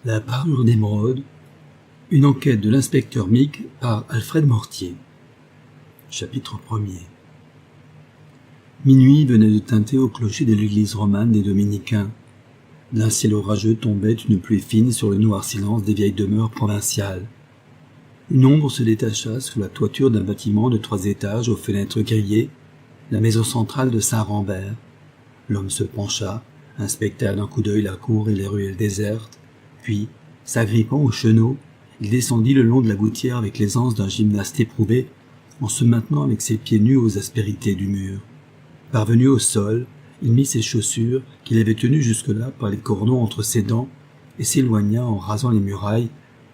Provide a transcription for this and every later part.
La parure d'émeraude, une enquête de l'inspecteur Mick par Alfred Mortier. Chapitre 1er. Minuit venait de teinter au clocher de l'église romane des Dominicains. D'un ciel orageux tombait une pluie fine sur le noir silence des vieilles demeures provinciales. Une ombre se détacha sous la toiture d'un bâtiment de 3 étages aux fenêtres grillées, la maison centrale de Saint-Rambert. L'homme se pencha, inspecta d'un coup d'œil la cour et les ruelles désertes, puis, s'agrippant au chenot, il descendit le long de la gouttière avec l'aisance d'un gymnaste éprouvé, en se maintenant avec ses pieds nus aux aspérités du mur. Parvenu au sol, il mit ses chaussures, qu'il avait tenues jusque-là par les cordons entre ses dents, et s'éloigna en rasant les murailles,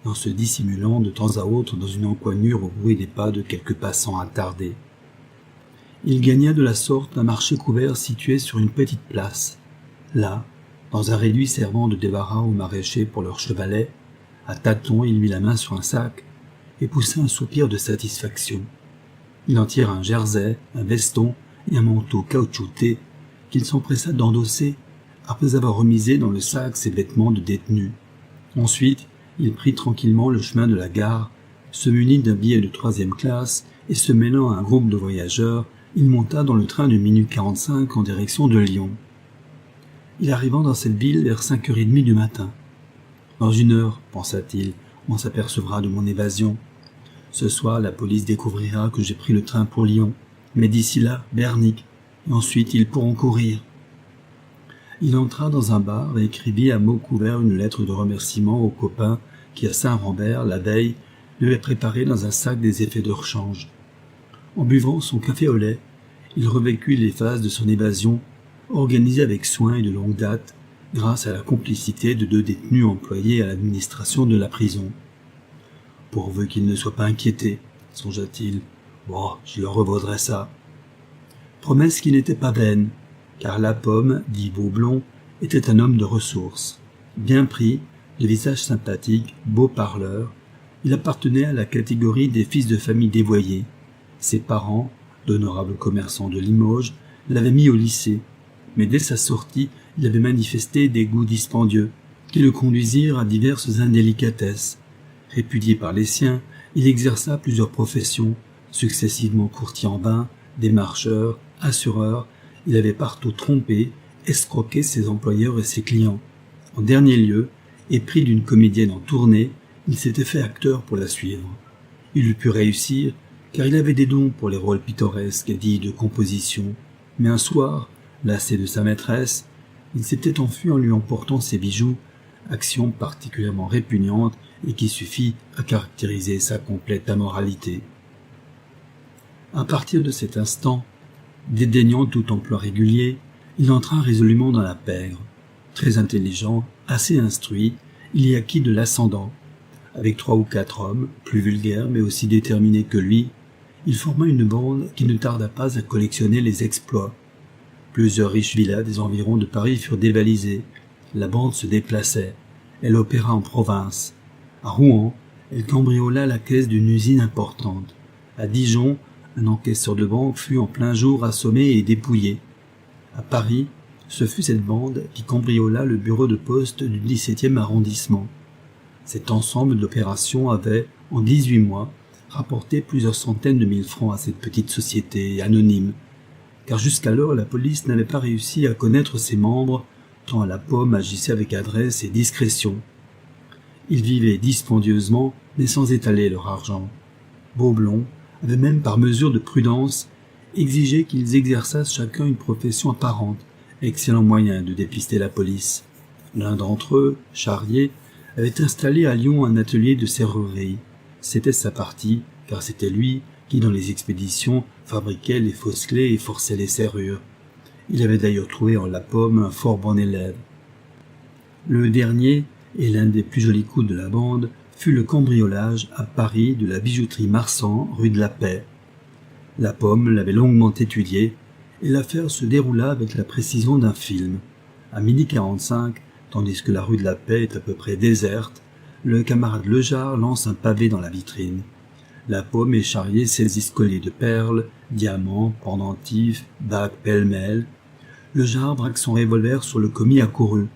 et en se dissimulant de temps à autre dans une encoignure au bruit des pas de quelques passants attardés. Il gagna de la sorte un marché couvert situé sur une petite place. Là, dans un réduit servant de débarras aux maraîchers pour leurs chevalets, à tâtons il mit la main sur un sac et poussa un soupir de satisfaction. Il en tira un jersey, un veston et un manteau caoutchouté qu'il s'empressa d'endosser après avoir remisé dans le sac ses vêtements de détenu. Ensuite, il prit tranquillement le chemin de la gare, se munit d'un billet de 3e classe et se mêlant à un groupe de voyageurs, il monta dans le train de minuit 45 en direction de Lyon. Il arriva dans cette ville vers 5h30 du matin. Dans 1 heure, pensa-t-il, on s'apercevra de mon évasion. Ce soir, la police découvrira que j'ai pris le train pour Lyon, mais d'ici là, Bernic, et ensuite ils pourront courir. Il entra dans un bar et écrivit à mots couverts une lettre de remerciement aux copains qui, à Saint-Rambert, la veille, lui avaient préparé dans un sac des effets de rechange. En buvant son café au lait, il revécut les phases de son évasion, organisée avec soin et de longue date, grâce à la complicité de 2 détenus employés à l'administration de la prison. Pourvu qu'ils ne soient pas inquiétés, songea-t-il. Bon, je leur revaudrai ça. Promesse qui n'était pas vaine, car la pomme, dit Beaublon, était un homme de ressources. Bien pris, de visage sympathique, beau parleur, il appartenait à la catégorie des fils de famille dévoyés. Ses parents, d'honorables commerçants de Limoges, l'avaient mis au lycée, mais dès sa sortie, il avait manifesté des goûts dispendieux, qui le conduisirent à diverses indélicatesses. Répudié par les siens, il exerça plusieurs professions, successivement courtier en vin, démarcheur, assureur. Il avait partout trompé, escroqué ses employeurs et ses clients. En dernier lieu, épris d'une comédienne en tournée, il s'était fait acteur pour la suivre. Il eût pu réussir, car il avait des dons pour les rôles pittoresques et dits de composition. Mais un soir, lassé de sa maîtresse, il s'était enfui en lui emportant ses bijoux, action particulièrement répugnante et qui suffit à caractériser sa complète amoralité. À partir de cet instant, dédaignant tout emploi régulier, il entra résolument dans la pègre. Très intelligent, assez instruit, il y acquit de l'ascendant. Avec 3 ou 4 hommes, plus vulgaires mais aussi déterminés que lui, il forma une bande qui ne tarda pas à collectionner les exploits. Plusieurs riches villas des environs de Paris furent dévalisées. La bande se déplaçait. Elle opéra en province. À Rouen, elle cambriola la caisse d'une usine importante. À Dijon, un encaisseur de banque fut en plein jour assommé et dépouillé. À Paris, ce fut cette bande qui cambriola le bureau de poste du 17e arrondissement. Cet ensemble d'opérations avait, en 18 mois, rapporté plusieurs centaines de mille francs à cette petite société anonyme, car jusqu'alors la police n'avait pas réussi à connaître ses membres, tant la pomme agissait avec adresse et discrétion. Ils vivaient dispendieusement, mais sans étaler leur argent. Beaublon avait même, par mesure de prudence, exigé qu'ils exerçassent chacun une profession apparente, excellent moyen de dépister la police. L'un d'entre eux, Charrier, avait installé à Lyon un atelier de serrurerie. C'était sa partie, car c'était lui qui, dans les expéditions, fabriquait les fausses clés et forçait les serrures. Il avait d'ailleurs trouvé en la pomme un fort bon élève. Le dernier, et l'un des plus jolis coups de la bande, fut le cambriolage à Paris de la bijouterie Marsan, rue de la Paix. La pomme l'avait longuement étudié, et l'affaire se déroula avec la précision d'un film. À 12h45, tandis que la rue de la Paix est à peu près déserte, le camarade Lejard lance un pavé dans la vitrine. La pomme et Charrier saisissent colliers de perles, diamants, pendentifs, bagues pêle-mêle. Lejard braque son revolver sur le commis accouru.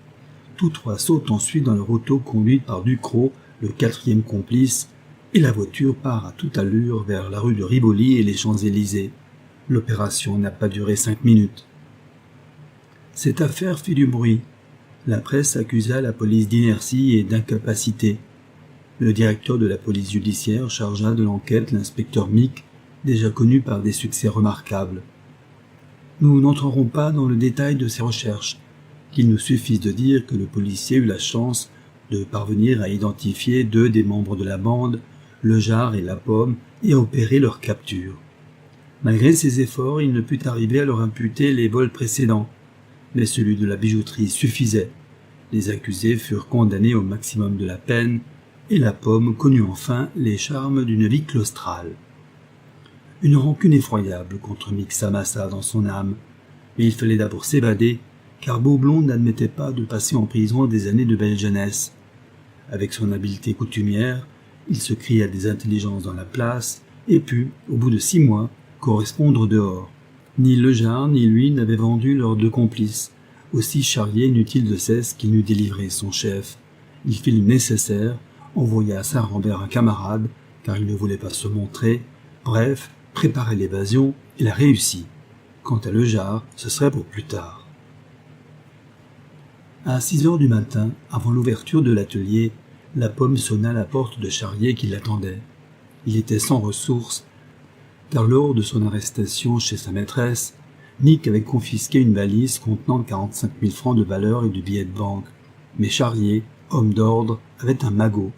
Tous trois sautent ensuite dans leur auto conduite par Ducrot, le quatrième complice, et la voiture part à toute allure vers la rue de Rivoli et les Champs-Élysées. L'opération n'a pas duré 5 minutes. Cette affaire fit du bruit. La presse accusa la police d'inertie et d'incapacité. Le directeur de la police judiciaire chargea de l'enquête l'inspecteur Mick, déjà connu par des succès remarquables. Nous n'entrerons pas dans le détail de ces recherches, qu'il nous suffise de dire que le policier eut la chance de parvenir à identifier 2 des membres de la bande, le Jard et la Pomme, et à opérer leur capture. Malgré ces efforts, il ne put arriver à leur imputer les vols précédents, mais celui de la bijouterie suffisait. Les accusés furent condamnés au maximum de la peine, et la Pomme connut enfin les charmes d'une vie claustrale. Une rancune effroyable contre Mick s'amassa dans son âme, mais il fallait d'abord s'évader, car Beaublond n'admettait pas de passer en prison des années de belle jeunesse. Avec son habileté coutumière, il se cria des intelligences dans la place, et put, au bout de 6 mois, correspondre dehors. Ni le Jard ni lui n'avaient vendu leurs 2 complices. Aussi Charrier inutile de cesse qu'il n'eût délivré son chef. Il fit le nécessaire, envoya à Saint-Rambert un camarade, car il ne voulait pas se montrer. Bref, préparait l'évasion et la réussit. Quant à le Jard, ce serait pour plus tard. À 6 heures du matin, avant l'ouverture de l'atelier, la Pomme sonna à la porte de Charrier qui l'attendait. Il était sans ressources, car lors de son arrestation chez sa maîtresse, Mick avait confisqué une valise contenant 45 000 francs de valeur et de billets de banque. Mais Charrier, homme d'ordre, avait un magot.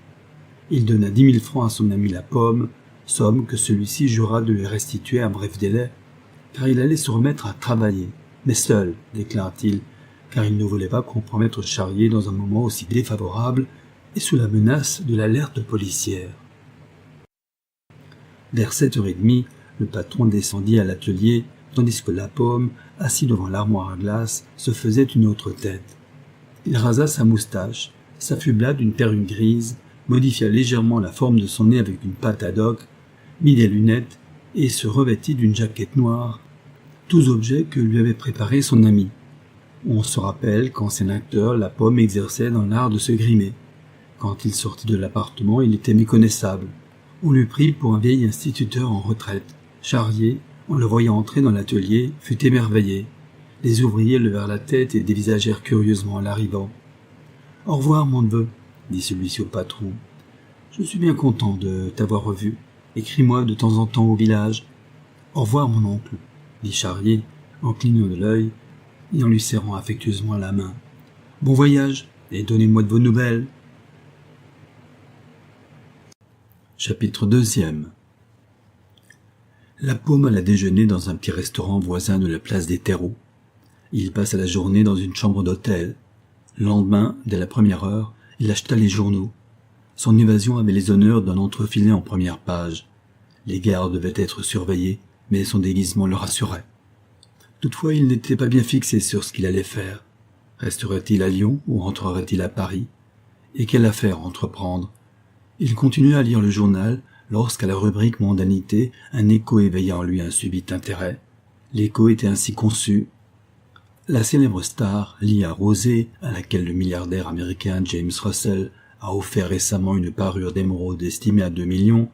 Il donna 10 000 francs à son ami la Pomme, somme que celui-ci jura de lui restituer à bref délai, car il allait se remettre à travailler, mais seul, déclara-t-il, car il ne voulait pas compromettre Charrier dans un moment aussi défavorable et sous la menace de l'alerte policière. Vers 7h30, le patron descendit à l'atelier, tandis que la Pomme, assis devant l'armoire à glace, se faisait une autre tête. Il rasa sa moustache, s'affubla d'une perruque grise, modifia légèrement la forme de son nez avec une pâte ad hoc, mit des lunettes et se revêtit d'une jaquette noire, tous objets que lui avait préparés son ami. On se rappelle qu'ancien acteur, la Pomme exerçait dans l'art de se grimer. Quand il sortit de l'appartement, il était méconnaissable. On l'eût pris pour un vieil instituteur en retraite. Charrier, en le voyant entrer dans l'atelier, fut émerveillé. Les ouvriers levèrent la tête et dévisagèrent curieusement l'arrivant. « Au revoir, mon neveu, » dit celui-ci au patron. « Je suis bien content de t'avoir revu. Écris-moi de temps en temps au village. »« Au revoir, mon oncle, » dit Charrier, en clignant de l'œil et en lui serrant affectueusement la main. « Bon voyage, et donnez-moi de vos nouvelles. » Chapitre 2. La Pomme alla déjeuner dans un petit restaurant voisin de la place des Terreaux. Il passa la journée dans une chambre d'hôtel. Le lendemain, dès la première heure, il acheta les journaux. Son évasion avait les honneurs d'un entrefilet en première page. Les gardes devaient être surveillés, mais son déguisement le rassurait. Toutefois, il n'était pas bien fixé sur ce qu'il allait faire. Resterait-il à Lyon ou rentrerait-il à Paris? Et quelle affaire entreprendre? Il continua à lire le journal lorsqu'à la rubrique mondanité, un écho éveilla en lui un subit intérêt. L'écho était ainsi conçu. La célèbre star, Lia Rosé, à laquelle le milliardaire américain James Russell a offert récemment une parure d'émeraude estimée à 2 millions,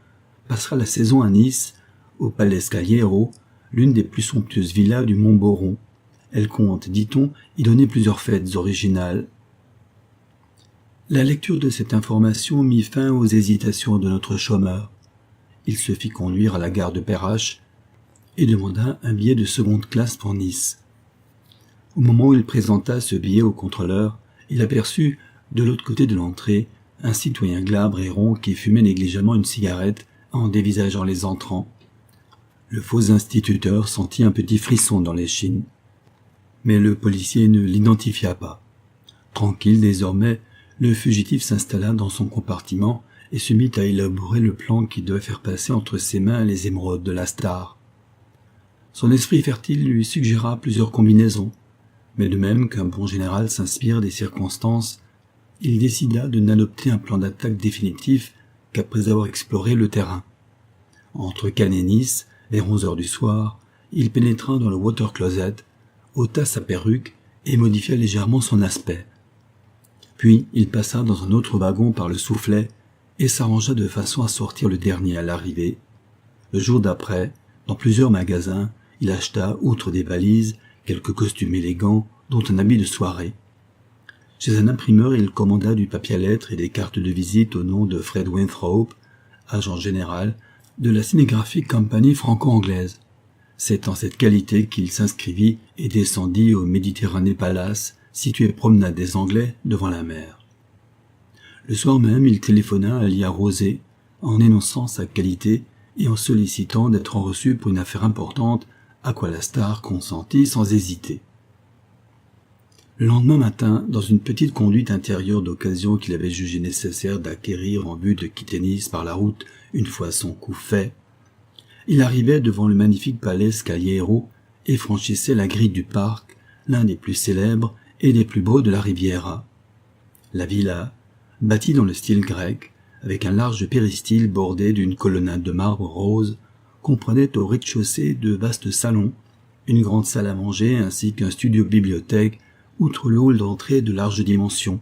passera la saison à Nice, au Palais Scagliero, l'une des plus somptueuses villas du Mont-Boron. Elle compte, dit-on, y donner plusieurs fêtes originales. La lecture de cette information mit fin aux hésitations de notre chômeur. Il se fit conduire à la gare de Perrache et demanda un billet de seconde classe pour Nice. Au moment où il présenta ce billet au contrôleur, il aperçut, de l'autre côté de l'entrée, un citoyen glabre et rond qui fumait négligemment une cigarette en dévisageant les entrants. Le faux instituteur sentit un petit frisson dans l'échine. Mais le policier ne l'identifia pas. Tranquille désormais, le fugitif s'installa dans son compartiment et se mit à élaborer le plan qui devait faire passer entre ses mains les émeraudes de la star. Son esprit fertile lui suggéra plusieurs combinaisons, mais de même qu'un bon général s'inspire des circonstances, il décida de n'adopter un plan d'attaque définitif qu'après avoir exploré le terrain. Entre Cannes et Nice, vers 11 heures du soir, il pénétra dans le water closet, ôta sa perruque et modifia légèrement son aspect. Puis il passa dans un autre wagon par le soufflet et s'arrangea de façon à sortir le dernier à l'arrivée. Le jour d'après, dans plusieurs magasins, il acheta, outre des valises, quelques costumes élégants, dont un habit de soirée. Chez un imprimeur, il commanda du papier à lettres et des cartes de visite au nom de Fred Winthrop, agent général de la Cinegraphic Company franco-anglaise. C'est en cette qualité qu'il s'inscrivit et descendit au Méditerranée Palace, situé promenade des Anglais devant la mer. Le soir même, il téléphona à Lia Rosé, en énonçant sa qualité et en sollicitant d'être reçu pour une affaire importante, à quoi la star consentit sans hésiter. Le lendemain matin, dans une petite conduite intérieure d'occasion qu'il avait jugé nécessaire d'acquérir en vue de quitter Nice par la route une fois son coup fait, il arrivait devant le magnifique palais Scaliero et franchissait la grille du parc, l'un des plus célèbres et des plus beaux de la Riviera. La villa, bâtie dans le style grec, avec un large péristyle bordé d'une colonnade de marbre rose, comprenait au rez-de-chaussée de vastes salons, une grande salle à manger ainsi qu'un studio-bibliothèque, outre le hall d'entrée de larges dimensions.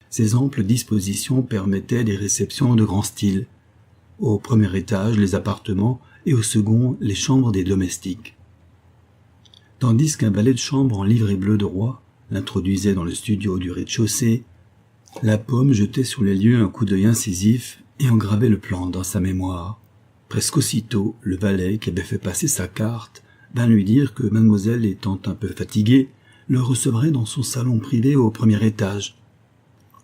Ces amples dispositions permettaient des réceptions de grand style. Au premier étage, les appartements et au second, les chambres des domestiques. Tandis qu'un valet de chambre en livrée bleue de roi l'introduisait dans le studio du rez-de-chaussée, la Pomme jetait sur les lieux un coup d'œil incisif et engravait le plan dans sa mémoire. Presque aussitôt, le valet qui avait fait passer sa carte vint lui dire que mademoiselle étant un peu fatiguée, le recevrait dans son salon privé au premier étage.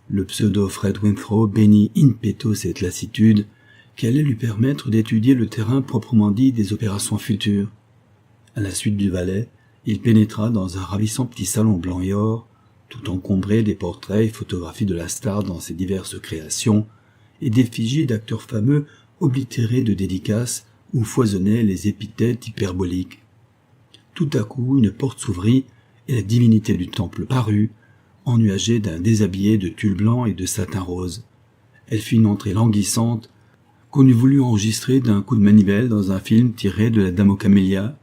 Le pseudo Fred Winthrop bénit in petto cette lassitude qui allait lui permettre d'étudier le terrain proprement dit des opérations futures. À la suite du valet, il pénétra dans un ravissant petit salon blanc et or, tout encombré des portraits et photographies de la star dans ses diverses créations, et d'effigies d'acteurs fameux oblitérés de dédicaces où foisonnaient les épithètes hyperboliques. Tout à coup, une porte s'ouvrit et la divinité du temple parut, ennuagée d'un déshabillé de tulle blanc et de satin rose. Elle fit une entrée languissante qu'on eût voulu enregistrer d'un coup de manivelle dans un film tiré de la Dame aux camélias,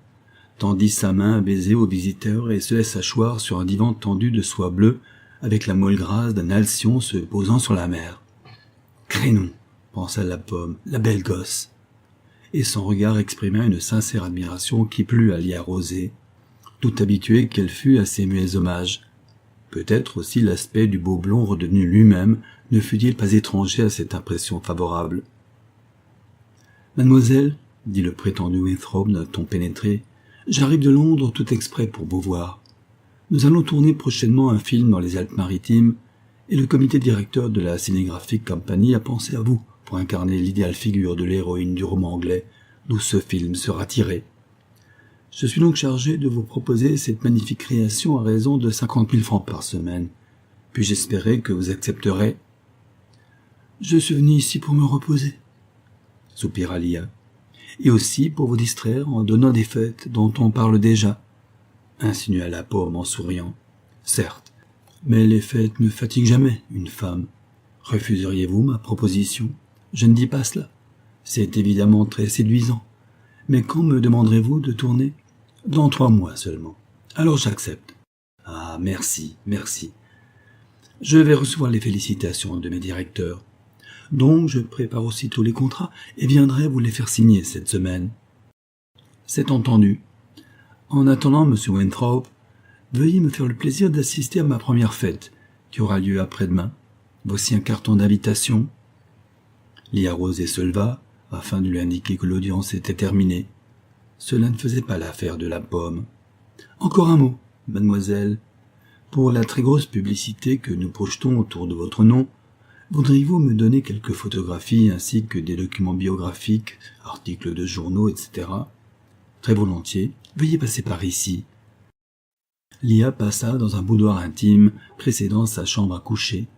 tendit sa main à baiser au visiteur et se laisse asseoir sur un divan tendu de soie bleue avec la moelle grasse d'un alcyon se posant sur la mer. « Crénon !» pensa la Pomme, « la belle gosse !» Et son regard exprima une sincère admiration qui plut à Lia Rosé, tout habituée qu'elle fût à ces muets hommages. Peut-être aussi l'aspect du beau blond redevenu lui-même ne fut-il pas étranger à cette impression favorable. « Mademoiselle, dit le prétendu Winthrop d'un ton pénétré, j'arrive de Londres tout exprès pour vous voir. Nous allons tourner prochainement un film dans les Alpes-Maritimes et le comité directeur de la Cinegraphic Company a pensé à vous pour incarner l'idéale figure de l'héroïne du roman anglais d'où ce film sera tiré. Je suis donc chargé de vous proposer cette magnifique création à raison de 50 000 francs par semaine. Puis-je espérer que vous accepterez ? Je suis venu ici pour me reposer, soupira Lia, et aussi pour vous distraire en donnant des fêtes dont on parle déjà, insinua la Pomme en souriant. Certes, mais les fêtes ne fatiguent jamais une femme. Refuseriez-vous ma proposition ? Je ne dis pas cela. C'est évidemment très séduisant. Mais quand me demanderez-vous de tourner ? Dans 3 mois seulement. Alors j'accepte. Ah, merci, merci. Je vais recevoir les félicitations de mes directeurs. Donc je prépare aussitôt les contrats et viendrai vous les faire signer cette semaine. C'est entendu. En attendant, monsieur Winthrop, veuillez me faire le plaisir d'assister à ma première fête, qui aura lieu après-demain. Voici un carton d'invitation. Lia Rosé se leva, afin de lui indiquer que l'audience était terminée. Cela ne faisait pas l'affaire de la Pomme. Encore un mot, mademoiselle. Pour la très grosse publicité que nous projetons autour de votre nom, voudriez-vous me donner quelques photographies ainsi que des documents biographiques, articles de journaux, etc. Très volontiers. Veuillez passer par ici. Lia passa dans un boudoir intime précédant sa chambre à coucher.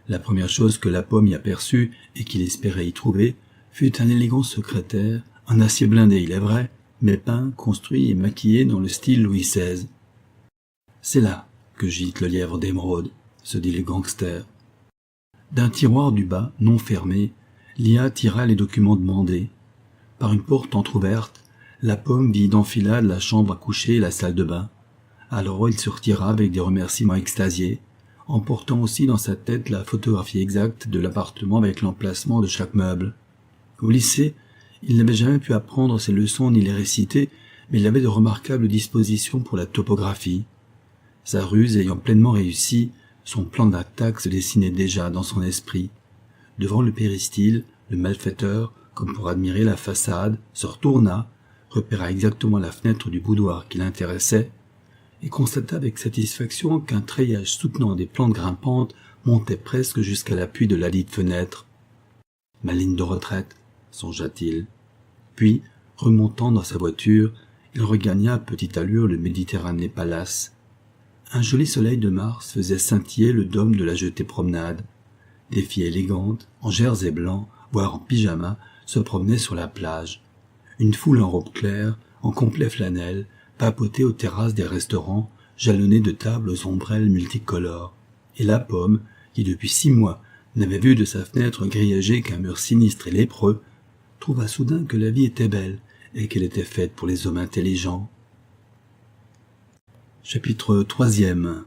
La première chose que la Pomme y aperçut et qu'il espérait y trouver fut un élégant secrétaire, en acier blindé il est vrai, mais peint, construit et maquillé dans le style Louis XVI. « C'est là que gîte le lièvre d'émeraude », se dit le gangster. D'un tiroir du bas, non fermé, Lia tira les documents demandés. Par une porte entr'ouverte, la Pomme vit d'enfilade la chambre à coucher et la salle de bain. Alors il se retira avec des remerciements extasiés, emportant aussi dans sa tête la photographie exacte de l'appartement avec l'emplacement de chaque meuble. Au lycée, il n'avait jamais pu apprendre ses leçons ni les réciter, mais il avait de remarquables dispositions pour la topographie. Sa ruse ayant pleinement réussi, son plan d'attaque se dessinait déjà dans son esprit. Devant le péristyle, le malfaiteur, comme pour admirer la façade, se retourna, repéra exactement la fenêtre du boudoir qui l'intéressait, et constata avec satisfaction qu'un treillage soutenant des plantes grimpantes montait presque jusqu'à l'appui de ladite fenêtre. « Ma ligne de retraite », songea-t-il. Puis, remontant dans sa voiture, il regagna à petite allure le Méditerranée Palace. Un joli soleil de mars faisait scintiller le dôme de la jetée promenade. Des filles élégantes, en jersey blanc, voire en pyjama, se promenaient sur la plage. Une foule en robe claire, en complet flanelle, papotait aux terrasses des restaurants, jalonnés de tables aux ombrelles multicolores. Et la Pomme, qui depuis 6 mois n'avait vu de sa fenêtre grillagée qu'un mur sinistre et lépreux, trouva soudain que la vie était belle et qu'elle était faite pour les hommes intelligents. Chapitre 3e.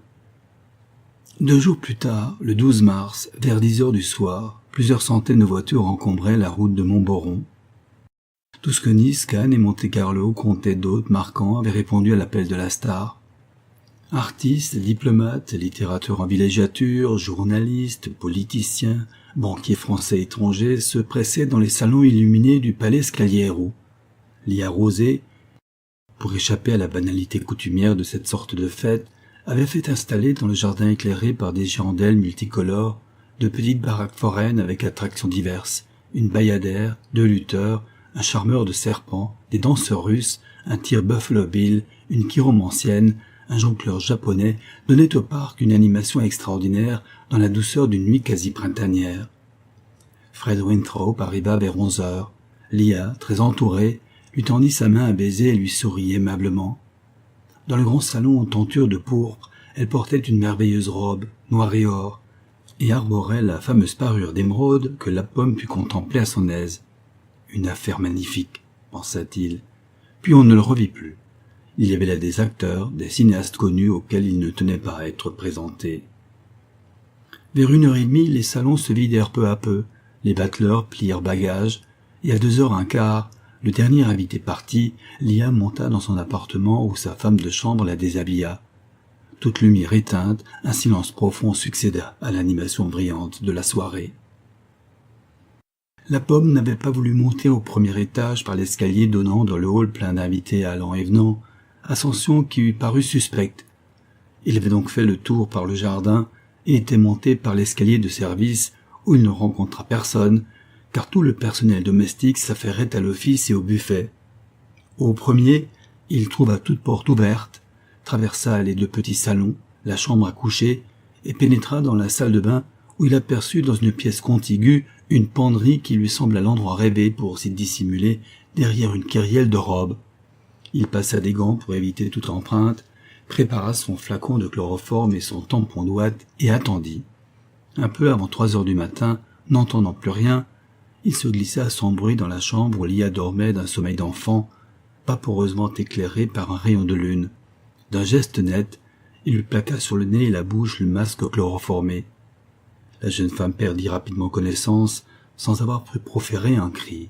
2 jours plus tard, le 12 mars, vers 10 heures du soir, plusieurs centaines de voitures encombraient la route de Montboron. Nice, Cannes et Monte-Carlo comptaient d'hôtes marquants avaient répondu à l'appel de la star. Artistes, diplomates, littérateurs en villégiature, journalistes, politiciens, banquiers français et étrangers se pressaient dans les salons illuminés du palais Scagliero. Lia Rosé, pour échapper à la banalité coutumière de cette sorte de fête, avait fait installer dans le jardin éclairé par des girandelles multicolores de petites baraques foraines avec attractions diverses, une bayadère, 2 lutteurs, un charmeur de serpents, des danseurs russes, un tir Buffalo Bill, une chiromancienne, un jongleur japonais donnaient au parc une animation extraordinaire dans la douceur d'une nuit quasi printanière. Fred Winthrop arriva vers 11 heures. Lia, très entourée, lui tendit sa main à baiser et lui sourit aimablement. Dans le grand salon en tenture de pourpre, elle portait une merveilleuse robe, noire et or, et arborait la fameuse parure d'émeraude que la Pomme put contempler à son aise. Une affaire magnifique, pensa-t-il. Puis on ne le revit plus. Il y avait là des acteurs, des cinéastes connus auxquels il ne tenait pas à être présenté. Vers 1h30, les salons se vidèrent peu à peu, les bateleurs plièrent bagages, et à 2h15, le dernier invité parti, Lia monta dans son appartement où sa femme de chambre la déshabilla. Toute lumière éteinte, un silence profond succéda à l'animation brillante de la soirée. La Pomme n'avait pas voulu monter au premier étage par l'escalier donnant dans le hall plein d'invités allant et venant, ascension qui lui parut suspecte. Il avait donc fait le tour par le jardin et était monté par l'escalier de service où il ne rencontra personne, car tout le personnel domestique s'affairait à l'office et au buffet. Au premier, il trouva toute porte ouverte, traversa les 2 petits salons, la chambre à coucher, et pénétra dans la salle de bain où il aperçut dans une pièce contiguë une penderie qui lui sembla l'endroit rêvé pour s'y dissimuler derrière une kyrielle de robes. Il passa des gants pour éviter toute empreinte, prépara son flacon de chloroforme et son tampon d'ouate et attendit. Un peu avant 3 heures du matin, n'entendant plus rien, il se glissa sans bruit dans la chambre où Lia dormait d'un sommeil d'enfant, vaporeusement éclairé par un rayon de lune. D'un geste net, il lui plaqua sur le nez et la bouche le masque chloroformé. La jeune femme perdit rapidement connaissance, sans avoir pu proférer un cri.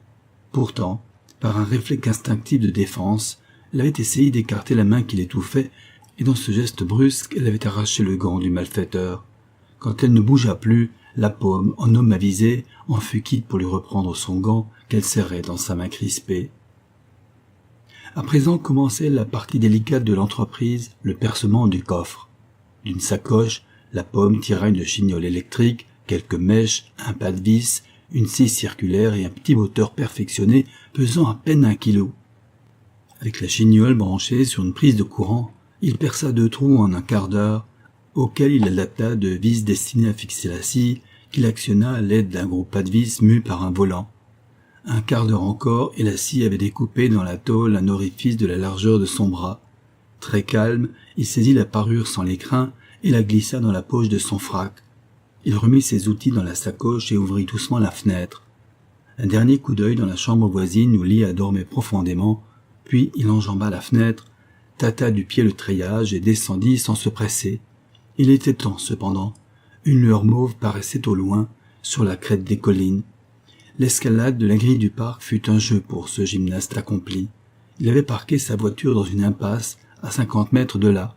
Pourtant, par un réflexe instinctif de défense, elle avait essayé d'écarter la main qui l'étouffait, et dans ce geste brusque, elle avait arraché le gant du malfaiteur. Quand elle ne bougea plus, la Pomme, en homme avisé, en fut quitte pour lui reprendre son gant qu'elle serrait dans sa main crispée. À présent commençait la partie délicate de l'entreprise, le percement du coffre. D'une sacoche, la Pomme tira une chignole électrique, quelques mèches, un pas de vis, une scie circulaire et un petit moteur perfectionné pesant à peine 1 kilo. Avec la chignole branchée sur une prise de courant, il perça 2 trous en un quart d'heure, auxquels il adapta 2 vis destinées à fixer la scie, qu'il actionna à l'aide d'un gros pas de vis mu par un volant. Un quart d'heure encore, et la scie avait découpé dans la tôle un orifice de la largeur de son bras. Très calme, il saisit la parure sans l'écrin et la glissa dans la poche de son frac. Il remit ses outils dans la sacoche et ouvrit doucement la fenêtre. Un dernier coup d'œil dans la chambre voisine où Lia dormait profondément, puis il enjamba la fenêtre, tâta du pied le treillage et descendit sans se presser. Il était temps, cependant, Une lueur mauve paraissait au loin, sur la crête des collines. L'escalade de la grille du parc fut un jeu pour ce gymnaste accompli. Il avait parqué sa voiture dans une impasse, à 50 mètres de là.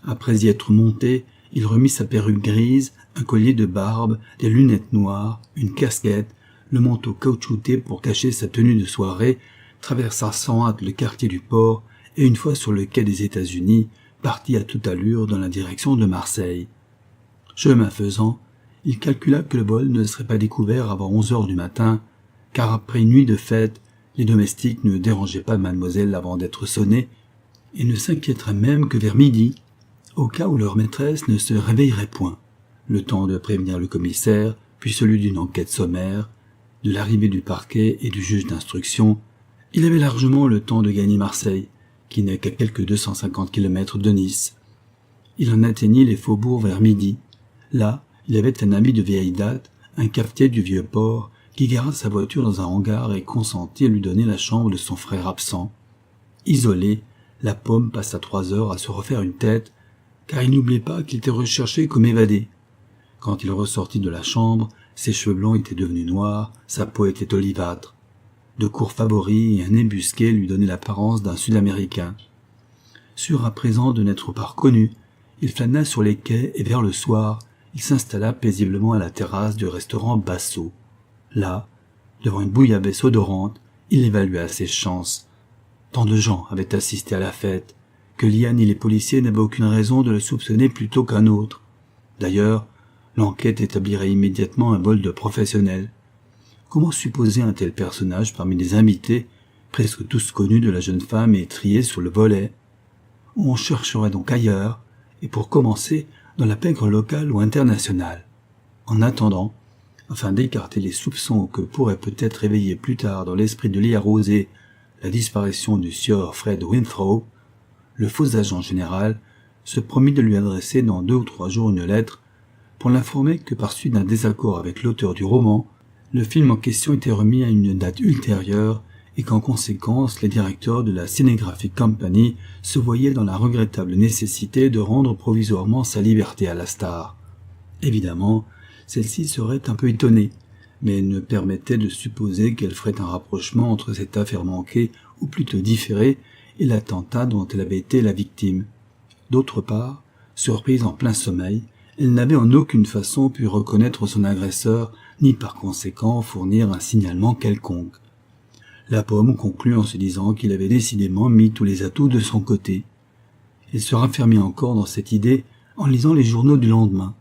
Après y être monté, il remit sa perruque grise, un collier de barbe, des lunettes noires, une casquette, le manteau caoutchouté pour cacher sa tenue de soirée, traversa sans hâte le quartier du port et une fois sur le quai des États-Unis, partit à toute allure dans la direction de Marseille. Chemin faisant, il calcula que le vol ne serait pas découvert avant 11 heures du matin, car après une nuit de fête, les domestiques ne dérangeaient pas mademoiselle avant d'être sonnés, et ne s'inquiéteraient même que vers midi, au cas où leur maîtresse ne se réveillerait point, le temps de prévenir le commissaire, puis celui d'une enquête sommaire, de l'arrivée du parquet et du juge d'instruction. Il avait largement le temps de gagner Marseille, qui n'est qu'à quelques 250 kilomètres de Nice. Il en atteignit les faubourgs vers midi. Là, il avait un ami de vieille date, un cafetier du vieux port, qui gara sa voiture dans un hangar et consentit à lui donner la chambre de son frère absent. Isolé, la Pomme passa 3 heures à se refaire une tête, car il n'oubliait pas qu'il était recherché comme évadé. Quand il ressortit de la chambre, ses cheveux blancs étaient devenus noirs, sa peau était olivâtre. De courts favoris et un nez busqué lui donnaient l'apparence d'un Sud-Américain. Sûr à présent de n'être pas reconnu, il flâna sur les quais et vers le soir, il s'installa paisiblement à la terrasse du restaurant Basso. Là, devant une bouillabaisse odorante, il évalua ses chances. Tant de gens avaient assisté à la fête, que Liane et les policiers n'avaient aucune raison de le soupçonner plutôt qu'un autre. D'ailleurs, l'enquête établirait immédiatement un vol de professionnel. Comment supposer un tel personnage parmi les invités, presque tous connus de la jeune femme et triés sur le volet? On chercherait donc ailleurs, et pour commencer, dans la pègre locale ou internationale. En attendant, afin d'écarter les soupçons que pourrait peut-être réveiller plus tard dans l'esprit de Lia Rosé la disparition du sieur Fred Winthrop, le faux agent général se promit de lui adresser dans 2 ou 3 jours une lettre pour l'informer que par suite d'un désaccord avec l'auteur du roman, le film en question était remis à une date ultérieure et qu'en conséquence les directeurs de la Cinegraphic Company se voyaient dans la regrettable nécessité de rendre provisoirement sa liberté à la star. Évidemment, celle-ci serait un peu étonnée, mais ne permettait de supposer qu'elle ferait un rapprochement entre cette affaire manquée, ou plutôt différée, et l'attentat dont elle avait été la victime. D'autre part, surprise en plein sommeil, elle n'avait en aucune façon pu reconnaître son agresseur, ni par conséquent fournir un signalement quelconque. La Pomme conclut en se disant qu'il avait décidément mis tous les atouts de son côté. Il se raffermit encore dans cette idée en lisant les journaux du lendemain.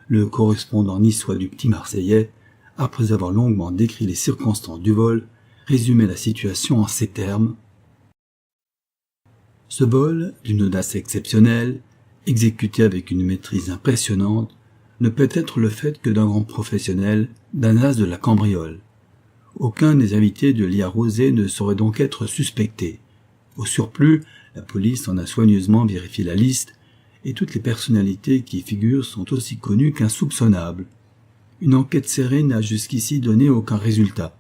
Le correspondant niçois du Petit Marseillais, après avoir longuement décrit les circonstances du vol, résumait la situation en ces termes. Ce vol, d'une audace exceptionnelle, exécuté avec une maîtrise impressionnante, ne peut être le fait que d'un grand professionnel, d'un as de la cambriole. Aucun des invités de Lia Rosé ne saurait donc être suspecté. Au surplus, la police en a soigneusement vérifié la liste, et toutes les personnalités qui y figurent sont aussi connues qu'insoupçonnables. Une enquête serrée n'a jusqu'ici donné aucun résultat.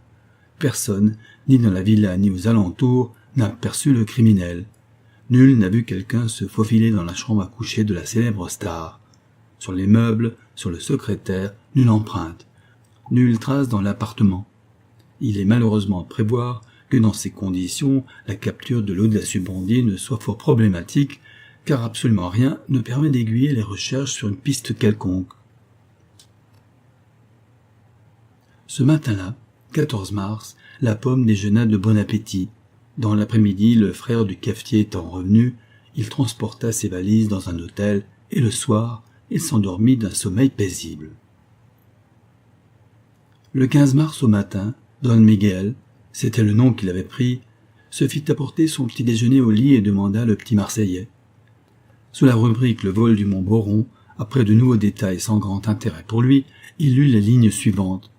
Personne, ni dans la villa ni aux alentours, n'a aperçu le criminel. Nul n'a vu quelqu'un se faufiler dans la chambre à coucher de la célèbre star. Sur les meubles, sur le secrétaire, nulle empreinte, nulle trace dans l'appartement. Il est malheureusement à prévoir que dans ces conditions, la capture de l'audacieux bandit ne soit fort problématique, car absolument rien ne permet d'aiguiller les recherches sur une piste quelconque. Ce matin-là, 14 mars, la Pomme déjeuna de bon appétit. Dans l'après-midi, le frère du cafetier étant revenu, il transporta ses valises dans un hôtel, et le soir, il s'endormit d'un sommeil paisible. Le 15 mars au matin, Don Miguel, c'était le nom qu'il avait pris, se fit apporter son petit déjeuner au lit et demanda le Petit Marseillais. Sous la rubrique Le vol du Mont Boron, après de nouveaux détails sans grand intérêt pour lui, il lut les lignes suivantes.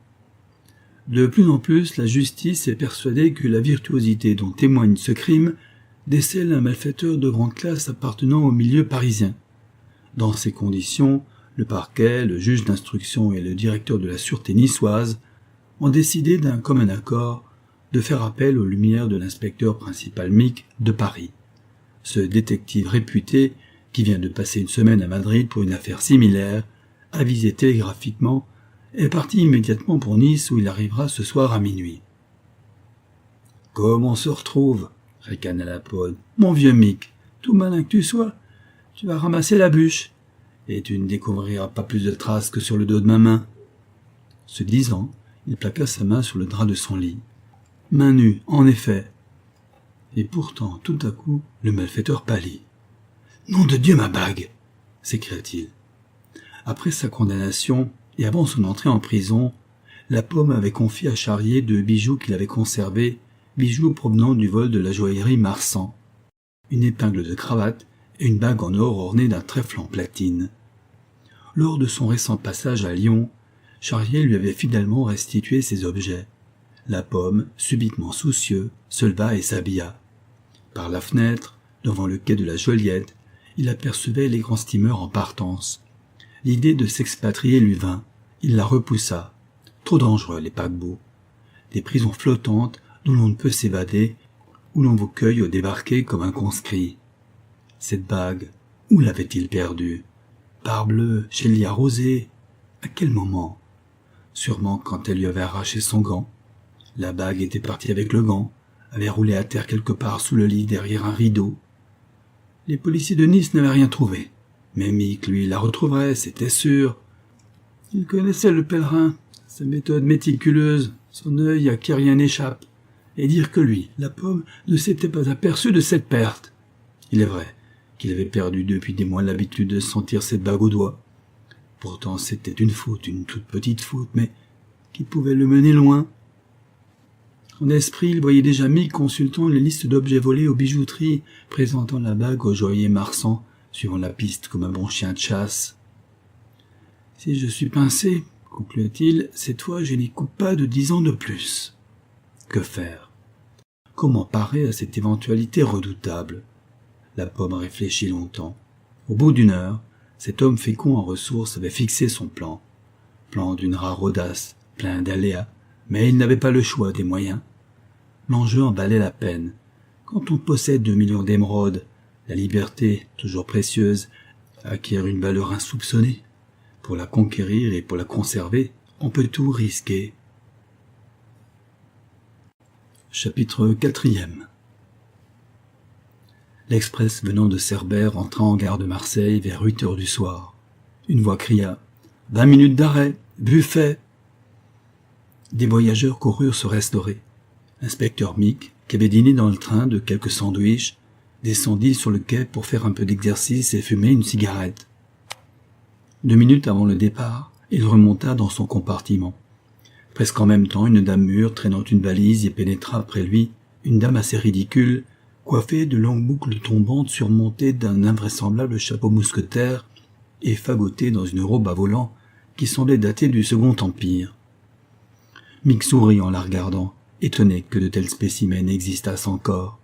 De plus en plus, la justice est persuadée que la virtuosité dont témoigne ce crime décèle un malfaiteur de grande classe appartenant au milieu parisien. Dans ces conditions, le parquet, le juge d'instruction et le directeur de la sûreté niçoise ont décidé d'un commun accord de faire appel aux lumières de l'inspecteur principal Mick de Paris. Ce détective réputé, qui vient de passer une semaine à Madrid pour une affaire similaire, avisé télégraphiquement, est parti immédiatement pour Nice où il arrivera ce soir à minuit. « Comme on se retrouve ?» ricana la Pone. « Mon vieux Mick, tout malin que tu sois, tu vas ramasser la bûche, et tu ne découvriras pas plus de traces que sur le dos de ma main. » Ce disant, il plaqua sa main sur le drap de son lit. Main nue, en effet. Et pourtant, tout à coup, le malfaiteur pâlit. « Nom de Dieu, ma bague !» s'écria-t-il. Après sa condamnation, et avant son entrée en prison, la Pomme avait confié à Charrier 2 bijoux qu'il avait conservés, bijoux provenant du vol de la joaillerie Marsan, une épingle de cravate et une bague en or ornée d'un trèfle en platine. Lors de son récent passage à Lyon, Charrier lui avait fidèlement restitué ces objets. La Pomme, subitement soucieux, se leva et s'habilla. Par la fenêtre, devant le quai de la Joliette, il apercevait les grands steamers en partance. L'idée de s'expatrier lui vint. Il la repoussa. Trop dangereux, les paquebots. Des prisons flottantes d'où l'on ne peut s'évader, où l'on vous cueille au débarquer comme un conscrit. Cette bague, où l'avait-il perdue? Parbleu, chez Lia Rosé. À quel moment? Sûrement quand elle lui avait arraché son gant. La bague était partie avec le gant, avait roulé à terre quelque part sous le lit derrière un rideau. Les policiers de Nice n'avaient rien trouvé. Mais Mick, lui, la retrouverait, c'était sûr. Il connaissait le pèlerin, sa méthode méticuleuse, son œil à qui rien n'échappe. Et dire que lui, la Pomme, ne s'était pas aperçu de cette perte. Il est vrai qu'il avait perdu depuis des mois l'habitude de sentir cette bague au doigt. Pourtant c'était une faute, une toute petite faute, mais qui pouvait le mener loin. En esprit, il voyait déjà Mick consultant les listes d'objets volés aux bijouteries, présentant la bague au joaillier Marsan, suivant la piste comme un bon chien de chasse. « Si je suis pincé, conclut-il, cette fois je n'y coupe pas de 10 ans de plus. » Que faire? Comment parer à cette éventualité redoutable? La Pomme réfléchit longtemps. Au bout d'1 heure, cet homme fécond en ressources avait fixé son plan. Plan d'une rare audace, plein d'aléas, mais il n'avait pas le choix des moyens. L'enjeu en valait la peine. Quand on possède 2 millions d'émeraudes, la liberté, toujours précieuse, acquiert une valeur insoupçonnée. Pour la conquérir et pour la conserver, on peut tout risquer. Chapitre 4. L'express venant de Cerbère entra en gare de Marseille vers 8 heures du soir. Une voix cria « 20 minutes d'arrêt, buffet !» Des voyageurs coururent se restaurer. L'inspecteur Mick, qui avait dîné dans le train de quelques sandwichs, descendit sur le quai pour faire un peu d'exercice et fumer une cigarette. 2 minutes avant le départ, il remonta dans son compartiment. Presque en même temps, une dame mûre, traînant une valise, y pénétra après lui, une dame assez ridicule, coiffée de longues boucles tombantes surmontées d'un invraisemblable chapeau mousquetaire et fagotée dans une robe à volants qui semblait dater du Second Empire. Mick sourit en la regardant, étonné que de tels spécimens existassent encore.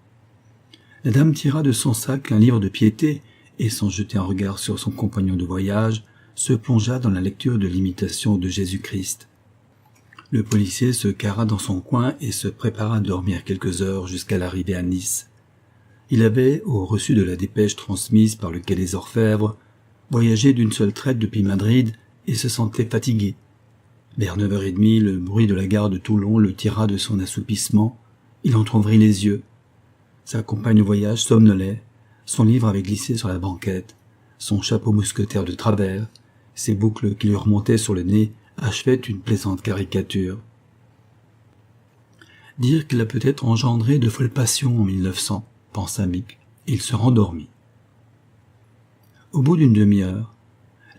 La dame tira de son sac un livre de piété et, sans jeter un regard sur son compagnon de voyage, se plongea dans la lecture de l'imitation de Jésus-Christ. Le policier se carra dans son coin et se prépara à dormir quelques heures jusqu'à l'arrivée à Nice. Il avait, au reçu de la dépêche transmise par le quai des Orfèvres, voyagé d'une seule traite depuis Madrid et se sentait fatigué. Vers 9h30, le bruit de la gare de Toulon le tira de son assoupissement. Il entr'ouvrit les yeux. Sa compagne de voyage somnolait, son livre avait glissé sur la banquette, son chapeau mousquetaire de travers, ses boucles qui lui remontaient sur le nez achevaient une plaisante caricature. Dire qu'il a peut-être engendré de folles passions en 1900, pensa Mick, et il se rendormit. Au bout d'une demi-heure,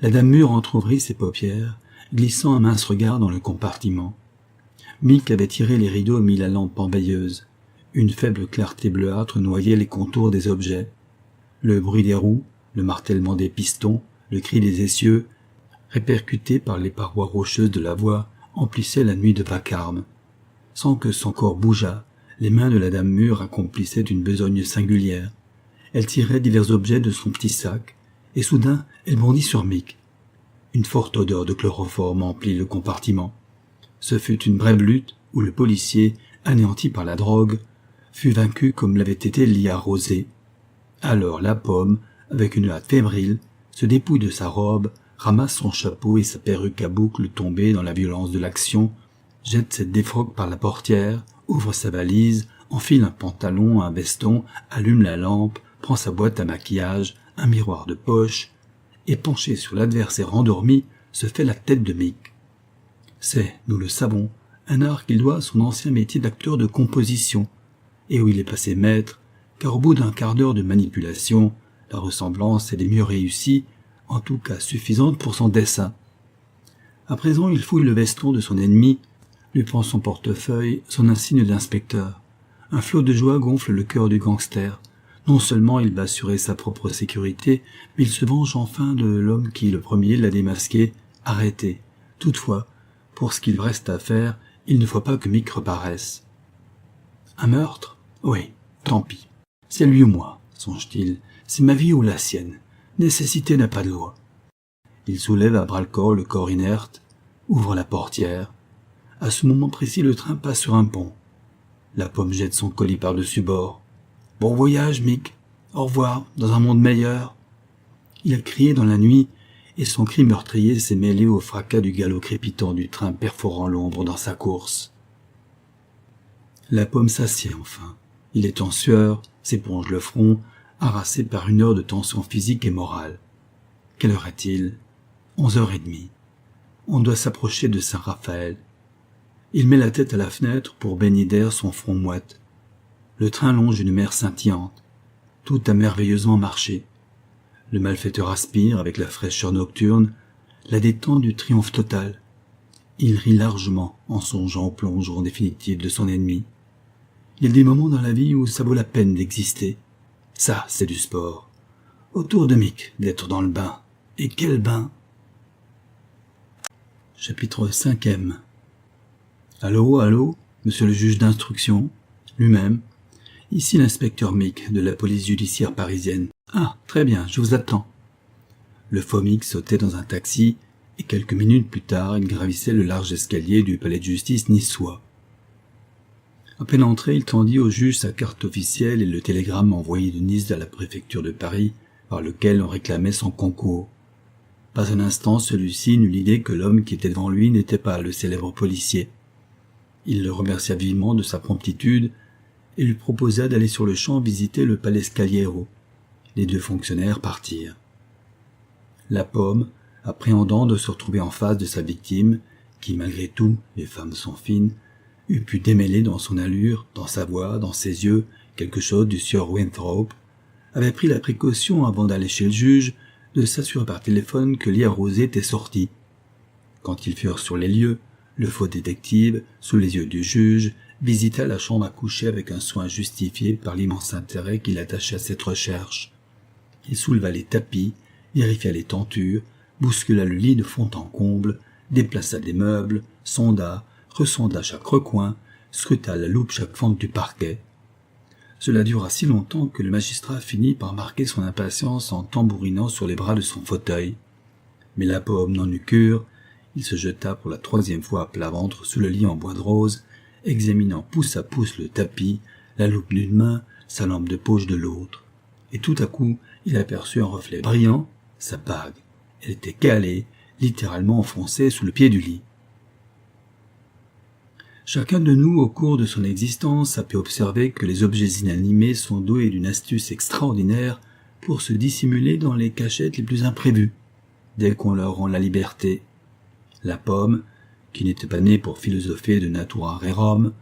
la dame mûre entr'ouvrit ses paupières, glissant un mince regard dans le compartiment. Mick avait tiré les rideaux et mis la lampe en veilleuse. Une faible clarté bleuâtre noyait les contours des objets. Le bruit des roues, le martèlement des pistons, le cri des essieux, répercutés par les parois rocheuses de la voie, emplissaient la nuit de vacarme. Sans que son corps bougeât, les mains de la dame mûre accomplissaient une besogne singulière. Elle tirait divers objets de son petit sac, et soudain elle bondit sur Mick. Une forte odeur de chloroforme emplit le compartiment. Ce fut une brève lutte où le policier, anéanti par la drogue, fut vaincu comme l'avait été Lia Rosé. Alors la Pomme, avec une hâte fébrile, se dépouille de sa robe, ramasse son chapeau et sa perruque à boucles tombée dans la violence de l'action, jette cette défroque par la portière, ouvre sa valise, enfile un pantalon, un veston, allume la lampe, prend sa boîte à maquillage, un miroir de poche, et penché sur l'adversaire endormi, se fait la tête de Mick. C'est, nous le savons, un art qu'il doit à son ancien métier d'acteur de composition, et où il est passé maître, car au bout d'un quart d'heure de manipulation, la ressemblance est des mieux réussie, en tout cas suffisante pour son dessin. À présent, il fouille le veston de son ennemi, lui prend son portefeuille, son insigne d'inspecteur. Un flot de joie gonfle le cœur du gangster. Non seulement il va assurer sa propre sécurité, mais il se venge enfin de l'homme qui, le premier, l'a démasqué, arrêté. Toutefois, pour ce qu'il reste à faire, il ne faut pas que Mick reparaisse. Un meurtre ? Oui, tant pis. C'est lui ou moi, songe-t-il. C'est ma vie ou la sienne. Nécessité n'a pas de loi. Il soulève à bras-le-corps le corps inerte, ouvre la portière. À ce moment précis, le train passe sur un pont. La pomme jette son colis par-dessus bord. « Bon voyage, Mick. Au revoir, dans un monde meilleur. » Il a crié dans la nuit, et son cri meurtrier s'est mêlé au fracas du galop crépitant du train perforant l'ombre dans sa course. La pomme s'assied enfin. Il est en sueur, s'éponge le front, harassé par une heure de tension physique et morale. Quelle heure est-il ? 11h30. On doit s'approcher de Saint-Raphaël. Il met la tête à la fenêtre pour baigner d'air son front moite. Le train longe une mer scintillante. Tout a merveilleusement marché. Le malfaiteur aspire, avec la fraîcheur nocturne, la détente du triomphe total. Il rit largement en songeant au plongeon définitif de son ennemi. Il y a des moments dans la vie où ça vaut la peine d'exister. Ça, c'est du sport. Autour de Mick d'être dans le bain. Et quel bain! Chapitre 5e. Allô, allô, monsieur le juge d'instruction, lui-même. Ici l'inspecteur Mick de la police judiciaire parisienne. Ah, très bien, je vous attends. Le faux Mick sautait dans un taxi, et quelques minutes plus tard, il gravissait le large escalier du palais de justice niçois. À peine entré, il tendit au juge sa carte officielle et le télégramme envoyé de Nice à la préfecture de Paris, par lequel on réclamait son concours. Pas un instant, celui-ci n'eut l'idée que l'homme qui était devant lui n'était pas le célèbre policier. Il le remercia vivement de sa promptitude et lui proposa d'aller sur le champ visiter le palais Scaliero. Les deux fonctionnaires partirent. La pomme, appréhendant de se retrouver en face de sa victime, qui malgré tout, les femmes sont fines, eût pu démêler dans son allure, dans sa voix, dans ses yeux, quelque chose du sieur Winthrop, avait pris la précaution, avant d'aller chez le juge, de s'assurer par téléphone que Lia Rosé était sortie. Quand ils furent sur les lieux, le faux détective, sous les yeux du juge, visita la chambre à coucher avec un soin justifié par l'immense intérêt qu'il attachait à cette recherche. Il souleva les tapis, vérifia les tentures, bouscula le lit de fond en comble, déplaça des meubles, sonda, ressonda chaque recoin, scruta à la loupe chaque fente du parquet. Cela dura si longtemps que le magistrat finit par marquer son impatience en tambourinant sur les bras de son fauteuil. Mais la pomme n'en eut cure, il se jeta pour la 3e fois à plat ventre sous le lit en bois de rose, examinant pouce à pouce le tapis, la loupe d'une main, sa lampe de poche de l'autre. Et tout à coup, il aperçut un reflet brillant, sa bague. Elle était calée, littéralement enfoncée sous le pied du lit. Chacun de nous, au cours de son existence, a pu observer que les objets inanimés sont doués d'une astuce extraordinaire pour se dissimuler dans les cachettes les plus imprévues, dès qu'on leur rend la liberté. La pomme, qui n'était pas née pour philosopher de natura rerum,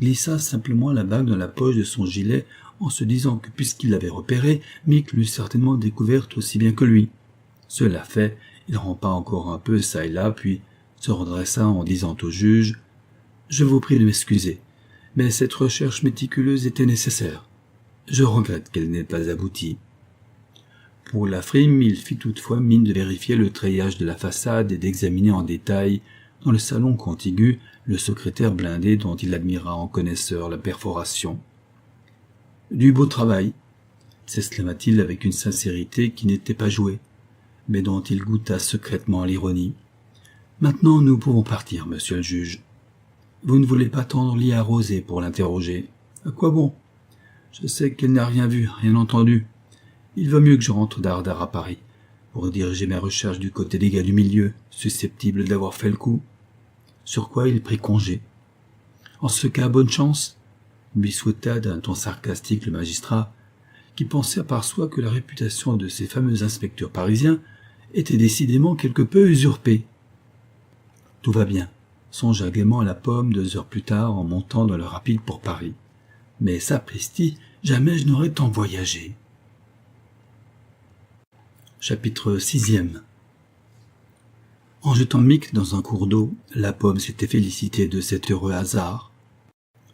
glissa simplement la bague dans la poche de son gilet en se disant que puisqu'il l'avait repérée, Mick l'eût certainement découverte aussi bien que lui. Cela fait, il rampa encore un peu çà et là, puis se redressa en disant au juge « Je vous prie de m'excuser, mais cette recherche méticuleuse était nécessaire. Je regrette qu'elle n'ait pas abouti. » Pour la frime, il fit toutefois mine de vérifier le treillage de la façade et d'examiner en détail, dans le salon contigu, le secrétaire blindé dont il admira en connaisseur la perforation. « Du beau travail !» s'exclama-t-il avec une sincérité qui n'était pas jouée, mais dont il goûta secrètement l'ironie. « Maintenant, nous pouvons partir, monsieur le juge. Vous ne voulez pas tendre Lia Rosé pour l'interroger. À quoi bon? Je sais qu'elle n'a rien vu, rien entendu. Il vaut mieux que je rentre d'Ardard à Paris. pour diriger mes recherches du côté des gars du milieu, susceptibles d'avoir fait le coup. Sur quoi il prit congé. En ce cas, bonne chance, lui souhaita d'un ton sarcastique le magistrat, qui pensait à part soi que la réputation de ces fameux inspecteurs parisiens était décidément quelque peu usurpée. Tout va bien, songea gaiement à la Pomme 2 heures plus tard en montant dans le rapide pour Paris. Mais sapristi, jamais je n'aurais tant voyagé. Chapitre 6e. En jetant Mick dans un cours d'eau, la Pomme s'était félicitée de cet heureux hasard.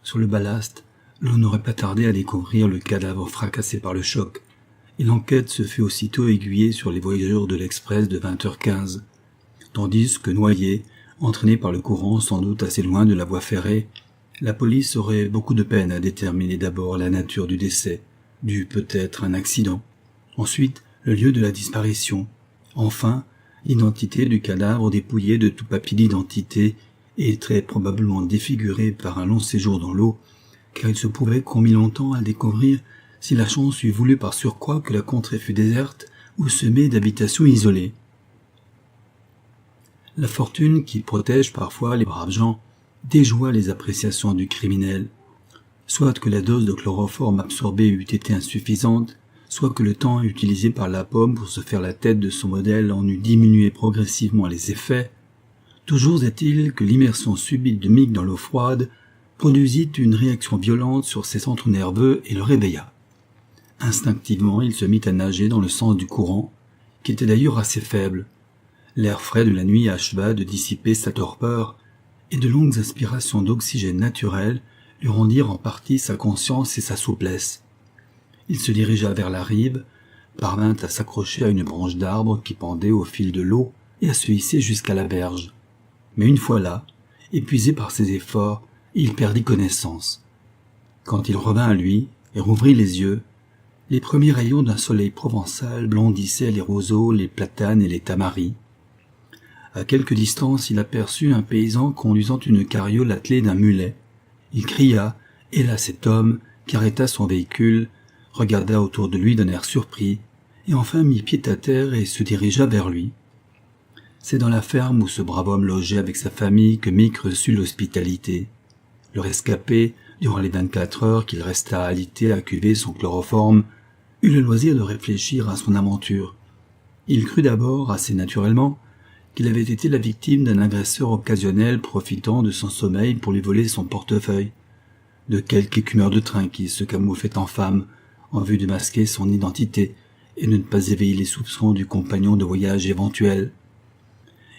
Sur le ballast, l'on n'aurait pas tardé à découvrir le cadavre fracassé par le choc, et l'enquête se fut aussitôt aiguillée sur les voyageurs de l'express de 20h15, tandis que noyés, entraînés par le courant sans doute assez loin de la voie ferrée, la police aurait beaucoup de peine à déterminer d'abord la nature du décès, dû peut-être un accident, ensuite le lieu de la disparition, enfin l'identité du cadavre dépouillé de tout papier d'identité et très probablement défiguré par un long séjour dans l'eau, car il se pouvait qu'on mit longtemps à découvrir si la chance eût voulu par surcroît que la contrée fût déserte ou semée d'habitations isolées. La fortune, qui protège parfois les braves gens, déjoua les appréciations du criminel. Soit que la dose de chloroforme absorbée eût été insuffisante, soit que le temps utilisé par la Pomme pour se faire la tête de son modèle en eût diminué progressivement les effets, toujours est-il que l'immersion subite de Mick dans l'eau froide produisit une réaction violente sur ses centres nerveux et le réveilla. Instinctivement, il se mit à nager dans le sens du courant, qui était d'ailleurs assez faible. L'air frais de la nuit acheva de dissiper sa torpeur, et de longues aspirations d'oxygène naturel lui rendirent en partie sa conscience et sa souplesse. Il se dirigea vers la rive, parvint à s'accrocher à une branche d'arbre qui pendait au fil de l'eau et à se hisser jusqu'à la berge. Mais une fois là, épuisé par ses efforts, il perdit connaissance. Quand il revint à lui et rouvrit les yeux, les premiers rayons d'un soleil provençal blondissaient les roseaux, les platanes et les tamaris. À quelque distance, il aperçut un paysan conduisant une carriole attelée d'un mulet. Il cria « Hélas, cet homme !» qui arrêta son véhicule, regarda autour de lui d'un air surpris, et enfin mit pied à terre et se dirigea vers lui. C'est dans la ferme où ce brave homme logeait avec sa famille que Mick reçut l'hospitalité. Le rescapé, durant les 24 heures qu'il resta alité à cuver son chloroforme, eut le loisir de réfléchir à son aventure. Il crut d'abord, assez naturellement, qu'il avait été la victime d'un agresseur occasionnel profitant de son sommeil pour lui voler son portefeuille, de quelque écumeur de train qui se camouflait en femme, en vue de masquer son identité et de ne pas éveiller les soupçons du compagnon de voyage éventuel.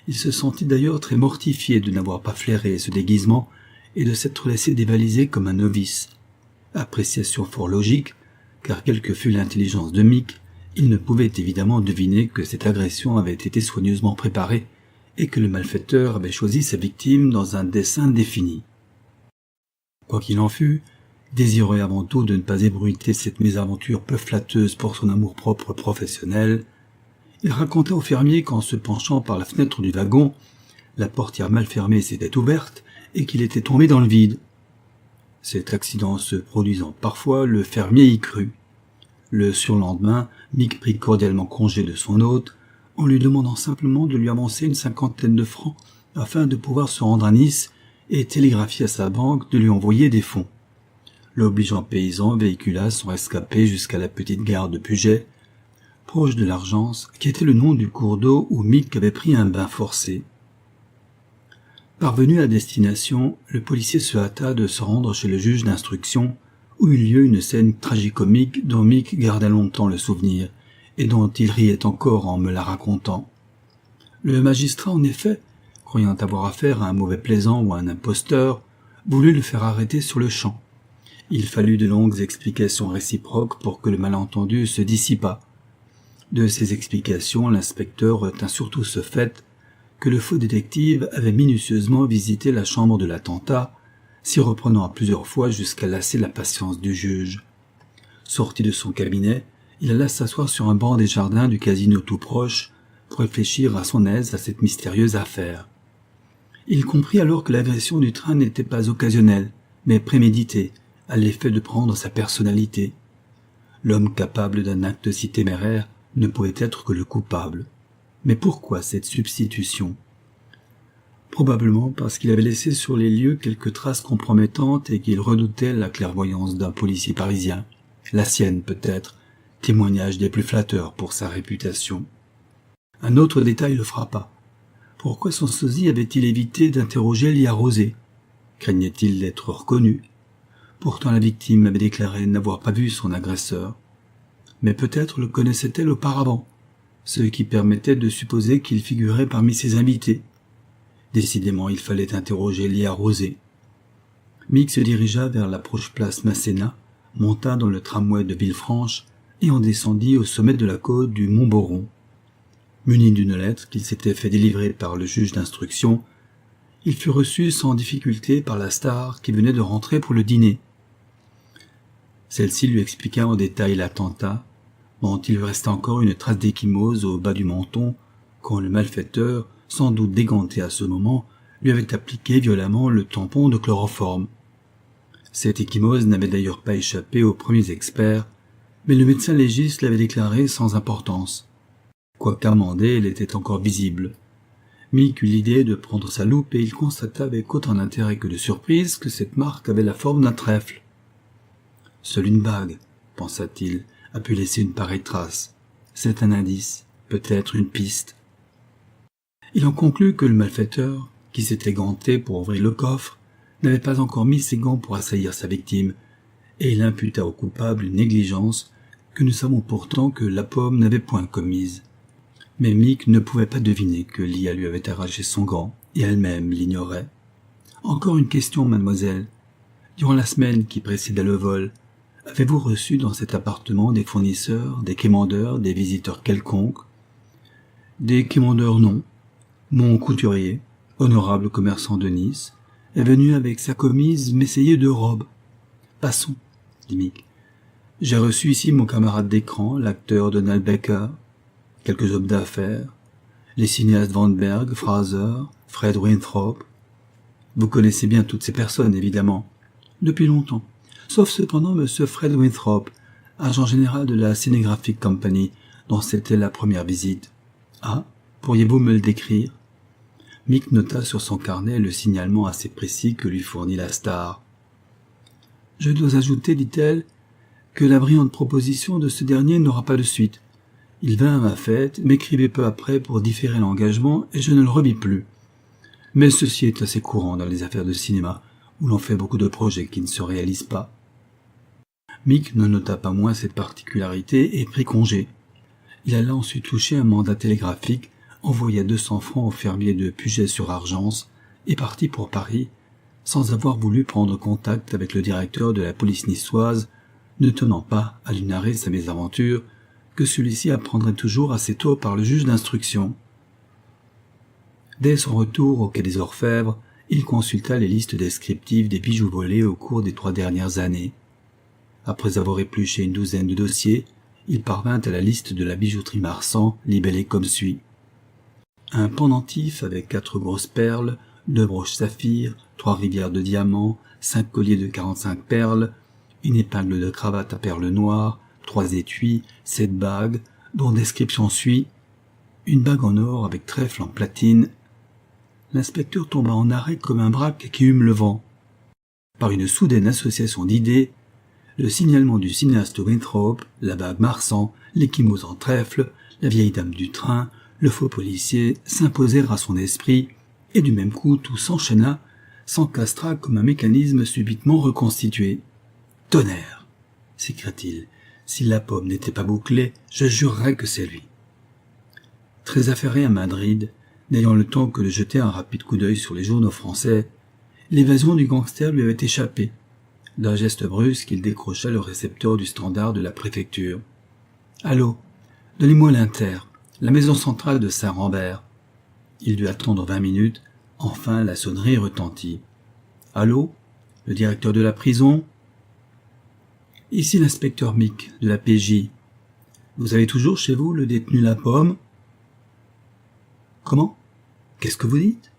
Il se sentit d'ailleurs très mortifié de n'avoir pas flairé ce déguisement et de s'être laissé dévaliser comme un novice. Appréciation fort logique, car quelle que fût l'intelligence de Mick, il ne pouvait évidemment deviner que cette agression avait été soigneusement préparée et que le malfaiteur avait choisi sa victime dans un dessein défini. Quoi qu'il en fût, désireux avant tout de ne pas ébruiter cette mésaventure peu flatteuse pour son amour-propre professionnel, il raconta au fermier qu'en se penchant par la fenêtre du wagon, la portière mal fermée s'était ouverte et qu'il était tombé dans le vide. Cet accident se produisant parfois, le fermier y crut. Le surlendemain, Mick prit cordialement congé de son hôte, en lui demandant simplement de lui avancer une 50aine de francs afin de pouvoir se rendre à Nice et télégraphier à sa banque de lui envoyer des fonds. L'obligeant paysan véhicula son rescapé jusqu'à la petite gare de Puget, proche de l'Argence, qui était le nom du cours d'eau où Mick avait pris un bain forcé. Parvenu à destination, le policier se hâta de se rendre chez le juge d'instruction, où eut lieu une scène tragicomique dont Mick garda longtemps le souvenir, et dont il riait encore en me la racontant. Le magistrat, en effet, croyant avoir affaire à un mauvais plaisant ou à un imposteur, voulut le faire arrêter sur le champ. Il fallut de longues explications réciproques pour que le malentendu se dissipât. De ces explications, l'inspecteur retint surtout ce fait que le faux détective avait minutieusement visité la chambre de l'attentat, s'y reprenant à plusieurs fois jusqu'à lasser la patience du juge. Sorti de son cabinet, il alla s'asseoir sur un banc des jardins du casino tout proche pour réfléchir à son aise à cette mystérieuse affaire. Il comprit alors que l'agression du train n'était pas occasionnelle, mais préméditée, à l'effet de prendre sa personnalité. L'homme capable d'un acte si téméraire ne pouvait être que le coupable. Mais pourquoi cette substitution? Probablement parce qu'il avait laissé sur les lieux quelques traces compromettantes et qu'il redoutait la clairvoyance d'un policier parisien. La sienne peut-être, témoignage des plus flatteurs pour sa réputation. Un autre détail le frappa. Pourquoi son sosie avait-il évité d'interroger Lia Rosé? Craignait-il d'être reconnu? Pourtant la victime avait déclaré n'avoir pas vu son agresseur. Mais peut-être le connaissait-elle auparavant, ce qui permettait de supposer qu'il figurait parmi ses invités. Décidément, il fallait interroger Lia Rosé. Mick se dirigea vers la proche place Masséna, monta dans le tramway de Villefranche et en descendit au sommet de la côte du Mont-Boron. Muni d'une lettre qu'il s'était fait délivrer par le juge d'instruction, il fut reçu sans difficulté par la star qui venait de rentrer pour le dîner. Celle-ci lui expliqua en détail l'attentat, dont il lui restait encore une trace d'échymose au bas du menton, quand le malfaiteur, sans doute déganté à ce moment, lui avait appliqué violemment le tampon de chloroforme. Cette échymose n'avait d'ailleurs pas échappé aux premiers experts, mais le médecin légiste l'avait déclarée sans importance. Quoique amendée, elle était encore visible. Mick eut l'idée de prendre sa loupe et il constata avec autant d'intérêt que de surprise que cette marque avait la forme d'un trèfle. Seule une bague, pensa-t-il, a pu laisser une pareille trace. C'est un indice, peut-être une piste. Il en conclut que le malfaiteur, qui s'était ganté pour ouvrir le coffre, n'avait pas encore mis ses gants pour assaillir sa victime, et il imputa au coupable une négligence que nous savons pourtant que la pomme n'avait point commise. Mais Mick ne pouvait pas deviner que Lia lui avait arraché son gant, et elle-même l'ignorait. Encore une question, mademoiselle. Durant la semaine qui précéda le vol, avez-vous reçu dans cet appartement des fournisseurs, des quémandeurs, des visiteurs quelconques? Des quémandeurs, non. Mon couturier, honorable commerçant de Nice, est venu avec sa commise m'essayer de robes. Passons, dit Mick. J'ai reçu ici mon camarade d'écran, l'acteur Donald Baker, quelques hommes d'affaires, les cinéastes Van Berg, Fraser, Fred Winthrop. Vous connaissez bien toutes ces personnes, évidemment. Depuis longtemps. Sauf cependant M. Fred Winthrop, agent général de la Cinegraphic Company, dont c'était la première visite. Ah, pourriez-vous me le décrire? Mick nota sur son carnet le signalement assez précis que lui fournit la star. Je dois ajouter, dit-elle, que la brillante proposition de ce dernier n'aura pas de suite. Il vint à ma fête, m'écrivait peu après pour différer l'engagement et je ne le revis plus. Mais ceci est assez courant dans les affaires de cinéma, où l'on fait beaucoup de projets qui ne se réalisent pas. Mick ne nota pas moins cette particularité et prit congé. Il alla ensuite toucher un mandat télégraphique, envoya 200 francs au fermier de Puget-sur-Argence et partit pour Paris, sans avoir voulu prendre contact avec le directeur de la police niçoise, ne tenant pas à lui narrer sa mésaventure, que celui-ci apprendrait toujours assez tôt par le juge d'instruction. Dès son retour au quai des Orfèvres, il consulta les listes descriptives des bijoux volés au cours des 3 dernières années. Après avoir épluché une douzaine de dossiers, il parvint à la liste de la bijouterie Marsan, libellée comme suit. Un pendentif avec 4 grosses perles, 2 broches saphir, 3 rivières de diamants, 5 colliers de 45 perles, une épingle de cravate à perles noires, 3 étuis, 7 bagues, dont description suit, une bague en or avec trèfle en platine. L'inspecteur tomba en arrêt comme un braque qui hume le vent. Par une soudaine association d'idées, le signalement du cinéaste Winthrop, la bague Marsan, l'échymose en trèfle, la vieille dame du train, le faux policier s'imposèrent à son esprit, et du même coup tout s'enchaîna, s'encastra comme un mécanisme subitement reconstitué. « Tonnerre !» s'écria-t-il. « Si la pomme n'était pas bouclée, je jurerais que c'est lui. » Très affairé à Madrid, n'ayant le temps que de jeter un rapide coup d'œil sur les journaux français, l'évasion du gangster lui avait échappé. D'un geste brusque, il décrocha le récepteur du standard de la préfecture. « Allô, donnez-moi l'Inter, la maison centrale de Saint-Rambert. » Il dut attendre 20 minutes. Enfin, la sonnerie retentit. « Allô, le directeur de la prison ?»« Ici l'inspecteur Mick, de la PJ. Vous avez toujours chez vous le détenu La Pomme ?»« Comment? Qu'est-ce que vous dites?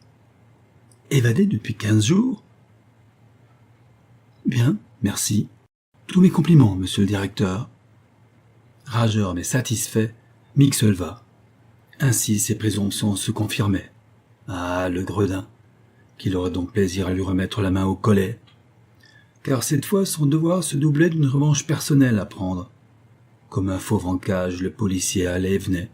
Évadé depuis 15 jours? » « Bien, merci. Tous mes compliments, monsieur le directeur. » Rageur mais satisfait, Mick se leva. Ainsi ses présomptions se confirmaient. Ah, le gredin, qu'il aurait donc plaisir à lui remettre la main au collet. Car cette fois son devoir se doublait d'une revanche personnelle à prendre. Comme un fauve en cage, le policier allait et venait.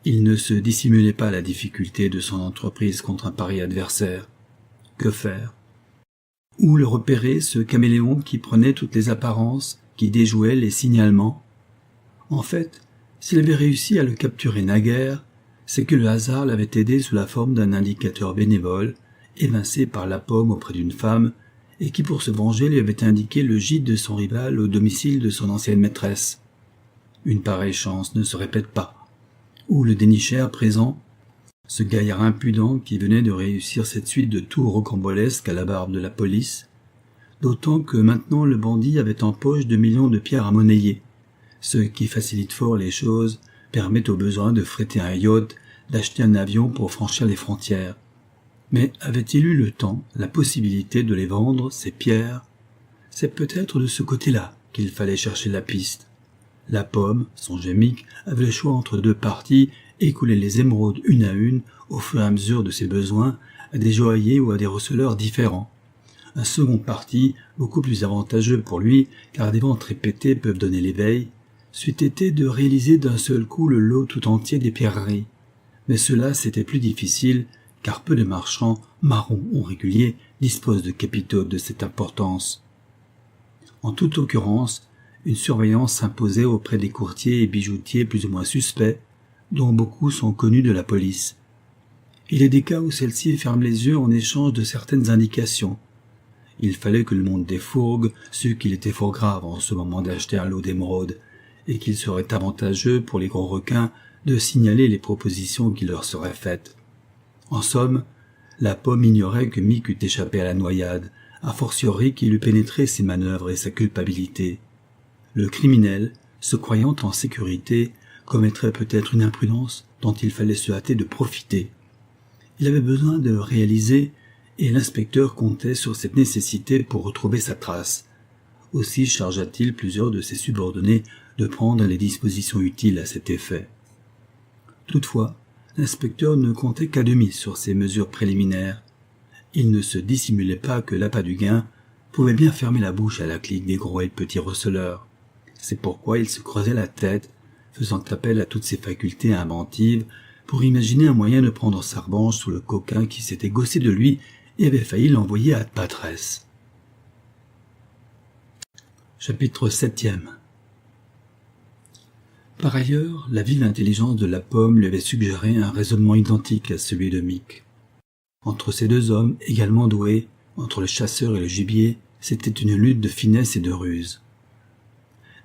Il ne se dissimulait pas la difficulté de son entreprise contre un pareil adversaire. Que faire? Où le repérer, ce caméléon qui prenait toutes les apparences, qui déjouait les signalements? En fait, s'il avait réussi à le capturer naguère, c'est que le hasard l'avait aidé sous la forme d'un indicateur bénévole, évincé par la pomme auprès d'une femme, et qui pour se venger lui avait indiqué le gîte de son rival au domicile de son ancienne maîtresse. Une pareille chance ne se répète pas. Où le dénichait à présent? Ce gaillard impudent qui venait de réussir cette suite de tours rocambolesques à la barbe de la police, d'autant que maintenant le bandit avait en poche 2 millions de pierres à monnayer, ce qui facilite fort les choses, permet au besoin de fréter un yacht, d'acheter un avion pour franchir les frontières. Mais avait-il eu le temps, la possibilité de les vendre, ces pierres? C'est peut-être de ce côté-là qu'il fallait chercher la piste. La pomme, songeait Mick, avait le choix entre 2 parties, écouler les émeraudes une à une, au fur et à mesure de ses besoins, à des joailliers ou à des receleurs différents. Un second parti, beaucoup plus avantageux pour lui, car des ventes répétées peuvent donner l'éveil, c'eût été de réaliser d'un seul coup le lot tout entier des pierreries. Mais cela, c'était plus difficile, car peu de marchands, marrons ou réguliers, disposent de capitaux de cette importance. En toute occurrence, une surveillance s'imposait auprès des courtiers et bijoutiers plus ou moins suspects, dont beaucoup sont connus de la police. Il est des cas où celle-ci ferme les yeux en échange de certaines indications. Il fallait que le monde des fourgues sût qu'il était fort grave en ce moment d'acheter un lot d'émeraudes, et qu'il serait avantageux pour les gros requins de signaler les propositions qui leur seraient faites. En somme, la pomme ignorait que Mick eût échappé à la noyade, a fortiori qu'il eût pénétré ses manœuvres et sa culpabilité. Le criminel, se croyant en sécurité, commettrait peut-être une imprudence dont il fallait se hâter de profiter. Il avait besoin de réaliser, et l'inspecteur comptait sur cette nécessité pour retrouver sa trace. Aussi chargea-t-il plusieurs de ses subordonnés de prendre les dispositions utiles à cet effet. Toutefois, l'inspecteur ne comptait qu'à demi sur ces mesures préliminaires. Il ne se dissimulait pas que l'appât du gain pouvait bien fermer la bouche à la clique des gros et petits receleurs. C'est pourquoi il se creusait la tête, faisant appel à toutes ses facultés inventives pour imaginer un moyen de prendre sa revanche sous le coquin qui s'était gaussé de lui et avait failli l'envoyer à Patresse. Chapitre 7e. Par ailleurs, la vive intelligence de la pomme lui avait suggéré un raisonnement identique à celui de Mick. Entre ces 2 hommes également doués, entre le chasseur et le gibier, c'était une lutte de finesse et de ruse.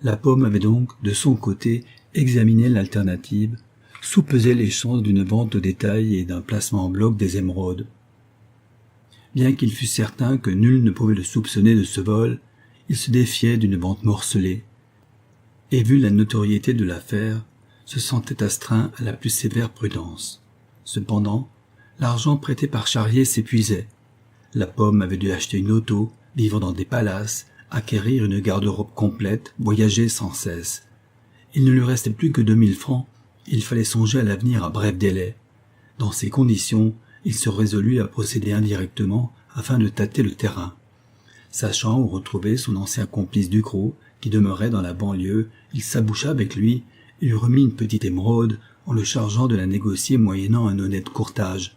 La pomme avait donc, de son côté, examiné l'alternative, soupesé les chances d'une vente au détail et d'un placement en bloc des émeraudes. Bien qu'il fût certain que nul ne pouvait le soupçonner de ce vol, il se défiait d'une vente morcelée, et vu la notoriété de l'affaire, se sentait astreint à la plus sévère prudence. Cependant, l'argent prêté par Charrier s'épuisait. La pomme avait dû acheter une auto, vivre dans des palaces, acquérir une garde-robe complète, voyager sans cesse. Il ne lui restait plus que 2000 francs, il fallait songer à l'avenir à bref délai. Dans ces conditions, il se résolut à procéder indirectement afin de tâter le terrain. Sachant où retrouver son ancien complice Ducrot, qui demeurait dans la banlieue, il s'aboucha avec lui et lui remit une petite émeraude en le chargeant de la négocier moyennant un honnête courtage.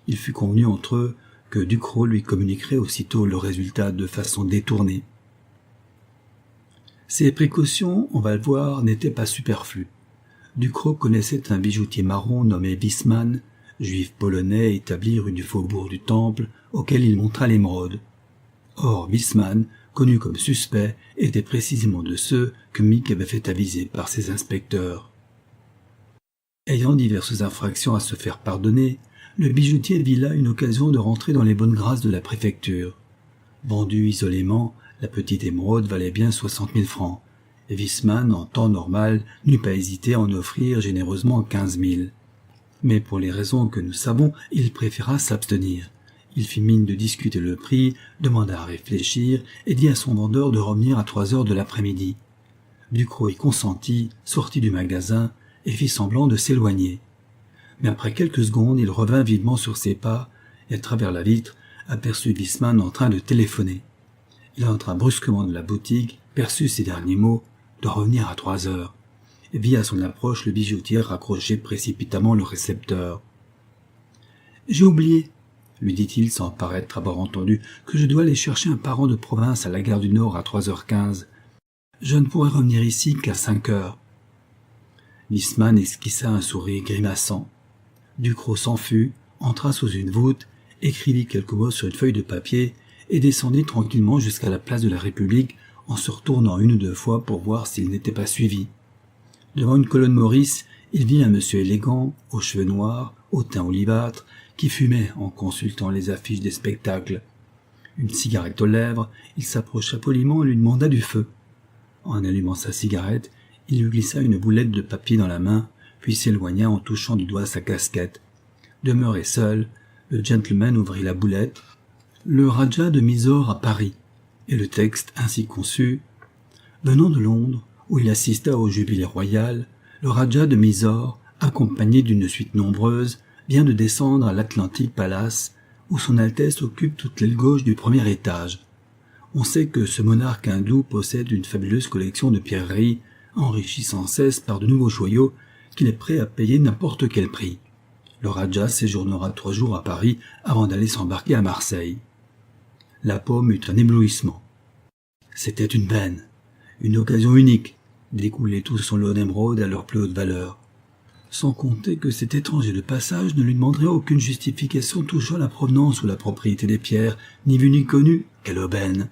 Il fut convenu entre eux que Ducrot lui communiquerait aussitôt le résultat de façon détournée. Ces précautions, on va le voir, n'étaient pas superflues. Ducrot connaissait un bijoutier marron nommé Wiesmann, juif polonais établi rue du Faubourg du Temple, auquel il montra l'émeraude. Or, Wiesmann, connu comme suspect, était précisément de ceux que Mick avait fait aviser par ses inspecteurs. Ayant diverses infractions à se faire pardonner, le bijoutier vit là une occasion de rentrer dans les bonnes grâces de la préfecture. Vendue isolément, la petite émeraude valait bien 60 000 francs, et Wiesmann, en temps normal, n'eut pas hésité à en offrir généreusement 15 000. Mais pour les raisons que nous savons, il préféra s'abstenir. Il fit mine de discuter le prix, demanda à réfléchir et dit à son vendeur de revenir à 3 heures de l'après-midi. Ducrot y consentit, sortit du magasin et fit semblant de s'éloigner. Mais après quelques secondes, il revint vivement sur ses pas et à travers la vitre aperçut Wiesmann en train de téléphoner. Il entra brusquement de la boutique, perçut ces derniers mots, de revenir à 3 heures, et vit à son approche le bijoutier raccrocher précipitamment le récepteur. « J'ai oublié, » lui dit-il sans paraître avoir entendu, « que je dois aller chercher un parent de province à la gare du Nord à 3h15. Je ne pourrai revenir ici qu'à 5 heures. » Wiesmann esquissa un sourire grimaçant. Ducrot s'en fut, entra sous une voûte, écrivit quelques mots sur une feuille de papier et descendit tranquillement jusqu'à la place de la République en se retournant 1 ou 2 fois pour voir s'il n'était pas suivi. Devant une colonne Maurice, il vit un monsieur élégant, aux cheveux noirs, au teint olivâtre, qui fumait en consultant les affiches des spectacles. Une cigarette aux lèvres, il s'approcha poliment et lui demanda du feu. En allumant sa cigarette, il lui glissa une boulette de papier dans la main, puis s'éloigna en touchant du doigt sa casquette. Demeuré seul, le gentleman ouvrit la boulette. Le Raja de Mysore à Paris, et le texte ainsi conçu. Venant de Londres, où il assista au jubilé royal, le Raja de Mysore, accompagné d'une suite nombreuse, vient de descendre à l'Atlantic Palace, où son Altesse occupe toute l'aile gauche du premier étage. On sait que ce monarque hindou possède une fabuleuse collection de pierreries, enrichie sans cesse par de nouveaux joyaux qu'il est prêt à payer n'importe quel prix. Le Raja séjournera 3 jours à Paris avant d'aller s'embarquer à Marseille. La paume eut un éblouissement. C'était une veine, une occasion unique d'écouler tout son lot d'émeraudes à leur plus haute valeur. Sans compter que cet étranger de passage ne lui demanderait aucune justification touchant la provenance ou la propriété des pierres, ni vue ni connue, quelle aubaine.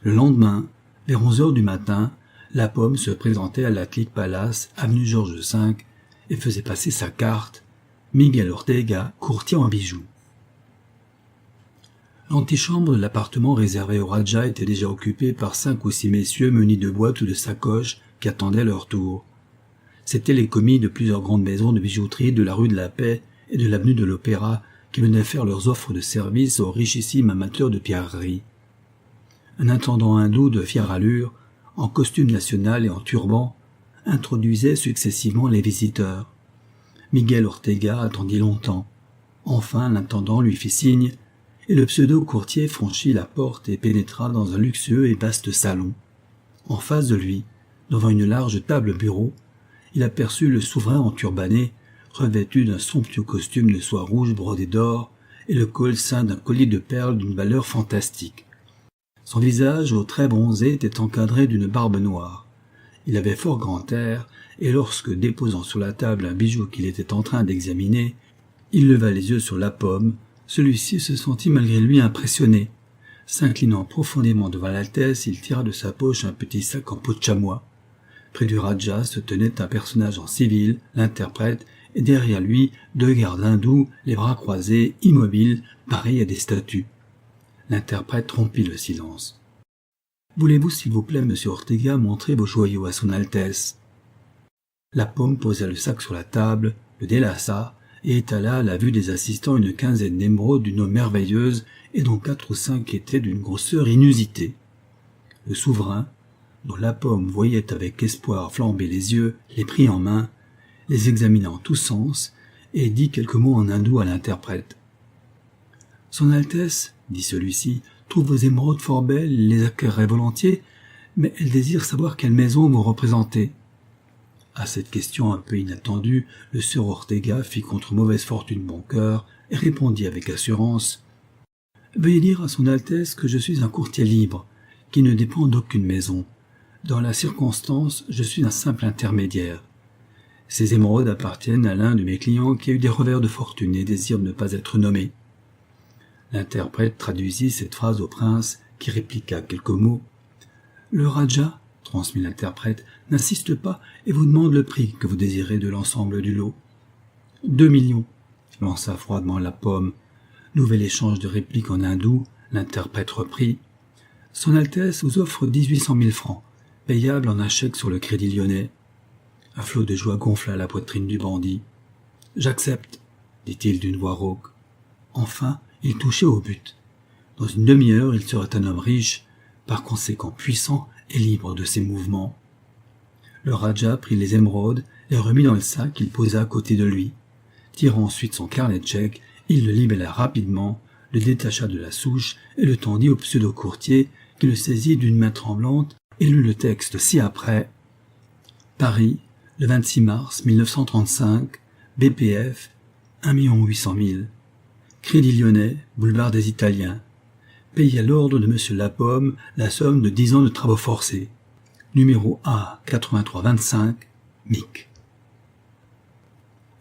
Le lendemain, vers 11 heures du matin, la paume se présentait à l'Atlantic Palace, avenue Georges V, et faisait passer sa carte, Miguel Ortega, courtier en bijoux. L'antichambre de l'appartement réservé au Raja était déjà occupée par 5 ou 6 messieurs munis de boîtes ou de sacoches qui attendaient leur tour. C'étaient les commis de plusieurs grandes maisons de bijouterie de la rue de la Paix et de l'avenue de l'Opéra qui venaient faire leurs offres de service aux richissimes amateurs de pierreries. Un intendant hindou de fière allure, en costume national et en turban, introduisait successivement les visiteurs. Miguel Ortega attendit longtemps. Enfin, l'intendant lui fit signe, et le pseudo-courtier franchit la porte et pénétra dans un luxueux et vaste salon. En face de lui, devant une large table-bureau, il aperçut le souverain enturbané, revêtu d'un somptueux costume de soie rouge brodé d'or et le col ceint d'un collier de perles d'une valeur fantastique. Son visage, aux traits bronzés, était encadré d'une barbe noire. Il avait fort grand air, et lorsque, déposant sur la table un bijou qu'il était en train d'examiner, il leva les yeux sur la paume, celui-ci se sentit malgré lui impressionné. S'inclinant profondément devant l'Altesse, il tira de sa poche un petit sac en peau de chamois. Près du Raja se tenait un personnage en civil, l'interprète, et derrière lui 2 gardes hindous, les bras croisés, immobiles, pareils à des statues. L'interprète rompit le silence. « Voulez-vous, s'il vous plaît, monsieur Ortega, montrer vos joyaux à son Altesse ?» La paume posa le sac sur la table, le délaça, et étala à la vue des assistants une quinzaine d'émeraudes d'une eau merveilleuse et dont 4 ou 5 étaient d'une grosseur inusitée. Le souverain, dont la paume voyait avec espoir flamber les yeux, les prit en main, les examina en tous sens et dit quelques mots en hindou à l'interprète. « Son Altesse, dit celui-ci, trouve vos émeraudes fort belles, il les acquerrait volontiers, mais elle désire savoir quelle maison vous représentez. » À cette question un peu inattendue, le sieur Ortega fit contre mauvaise fortune bon cœur et répondit avec assurance « Veuillez dire à son Altesse que je suis un courtier libre, qui ne dépend d'aucune maison. Dans la circonstance, je suis un simple intermédiaire. Ces émeraudes appartiennent à l'un de mes clients qui a eu des revers de fortune et désire ne pas être nommé. » L'interprète traduisit cette phrase au prince, qui répliqua quelques mots. « Le Raja, transmit l'interprète, n'insiste pas et vous demande le prix que vous désirez de l'ensemble du lot. » 2 millions, lança froidement la paume. Nouvel échange de répliques en hindou, l'interprète reprit. Son Altesse vous offre 1800 000 francs, payable en un chèque sur le Crédit Lyonnais. Un flot de joie gonfla la poitrine du bandit. J'accepte, dit-il d'une voix rauque. Enfin, il touchait au but. Dans une demi-heure, il serait un homme riche, par conséquent puissant et libre de ses mouvements. Le Raja prit les émeraudes, les remit dans le sac qu'il posa à côté de lui. Tirant ensuite son carnet de chèques, il le libella rapidement, le détacha de la souche et le tendit au pseudo-courtier qui le saisit d'une main tremblante et lut le texte ci-après. Paris, le 26 mars 1935, BPF, 1 800 000. Crédit Lyonnais, boulevard des Italiens. Paye à l'ordre de Monsieur Lapomme la somme de 10 ans de travaux forcés. Numéro A 8325, Mick.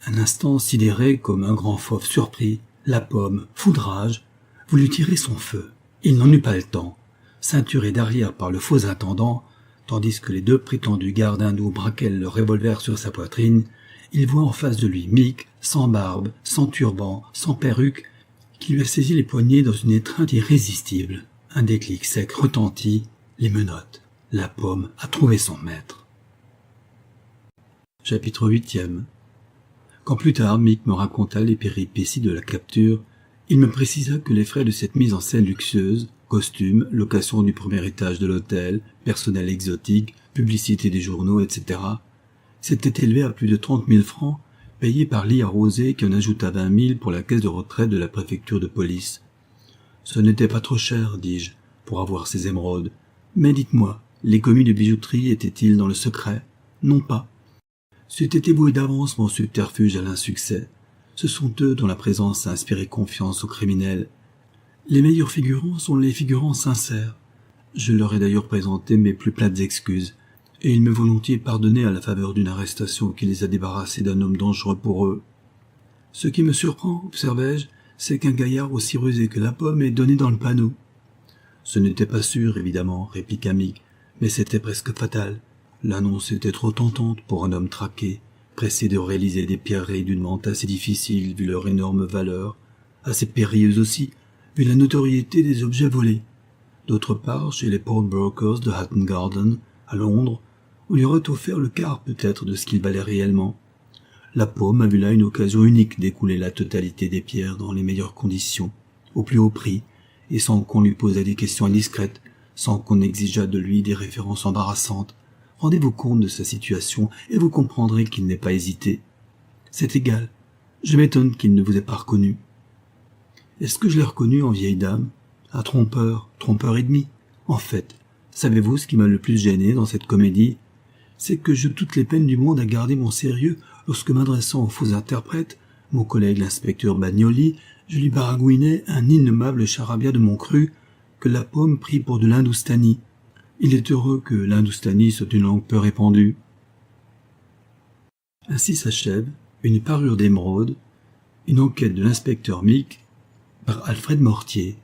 Un instant sidéré comme un grand fauve surpris, Lapomme, foudrage, voulut tirer son feu. Il n'en eut pas le temps. Ceinturé derrière par le faux intendant, tandis que les deux prétendus gardes hindous braquaient le revolver sur sa poitrine, il voit en face de lui Mick, sans barbe, sans turban, sans perruque, qui lui a saisi les poignets dans une étreinte irrésistible. Un déclic sec retentit, les menottes. Lapomme a trouvé son maître. Chapitre 8e. Quand plus tard Mick me raconta les péripéties de la capture, il me précisa que les frais de cette mise en scène luxueuse, costumes, location du premier étage de l'hôtel, personnel exotique, publicité des journaux, etc., s'étaient élevés à plus de 30 000 francs, payés par Lia Rosé qui en ajouta 20 000 pour la caisse de retraite de la préfecture de police. Ce n'était pas trop cher, dis-je, pour avoir ces émeraudes. Mais dites-moi, les commis de bijouterie étaient-ils dans le secret? Non pas. C'eût été voué d'avance mon subterfuge à l'insuccès. Ce sont eux dont la présence a inspiré confiance aux criminels. Les meilleurs figurants sont les figurants sincères. Je leur ai d'ailleurs présenté mes plus plates excuses, et ils me volontiers pardonné à la faveur d'une arrestation qui les a débarrassés d'un homme dangereux pour eux. Ce qui me surprend, observai-je, c'est qu'un gaillard aussi rusé que Lapomme ait donné dans le panneau. Ce n'était pas sûr, évidemment, répliqua Mick, mais c'était presque fatal. L'annonce était trop tentante pour un homme traqué, pressé de réaliser des pierreries d'une vente assez difficile vu leur énorme valeur, assez périlleuse aussi, vu la notoriété des objets volés. D'autre part, chez les pawnbrokers de Hatton Garden, à Londres, on lui aurait offert le quart peut-être de ce qu'il valait réellement. Lapomme a vu là une occasion unique d'écouler la totalité des pierres dans les meilleures conditions, au plus haut prix, et sans qu'on lui posât des questions indiscrètes, sans qu'on exigeât de lui des références embarrassantes. Rendez-vous compte de sa situation et vous comprendrez qu'il n'ait pas hésité. C'est égal. Je m'étonne qu'il ne vous ait pas reconnu. Est-ce que je l'ai reconnu en vieille dame? Un trompeur et demi. En fait, savez-vous ce qui m'a le plus gêné dans cette comédie? C'est que j'eus toutes les peines du monde à garder mon sérieux lorsque, m'adressant aux faux interprètes, mon collègue l'inspecteur Bagnoli, je lui baragouinais un innommable charabia de mon cru que Lapomme prit pour de l'hindoustanie. Il est heureux que l'hindoustanie soit une langue peu répandue. Ainsi s'achève Une parure d'émeraude, une enquête de l'inspecteur Mick par Alfred Mortier.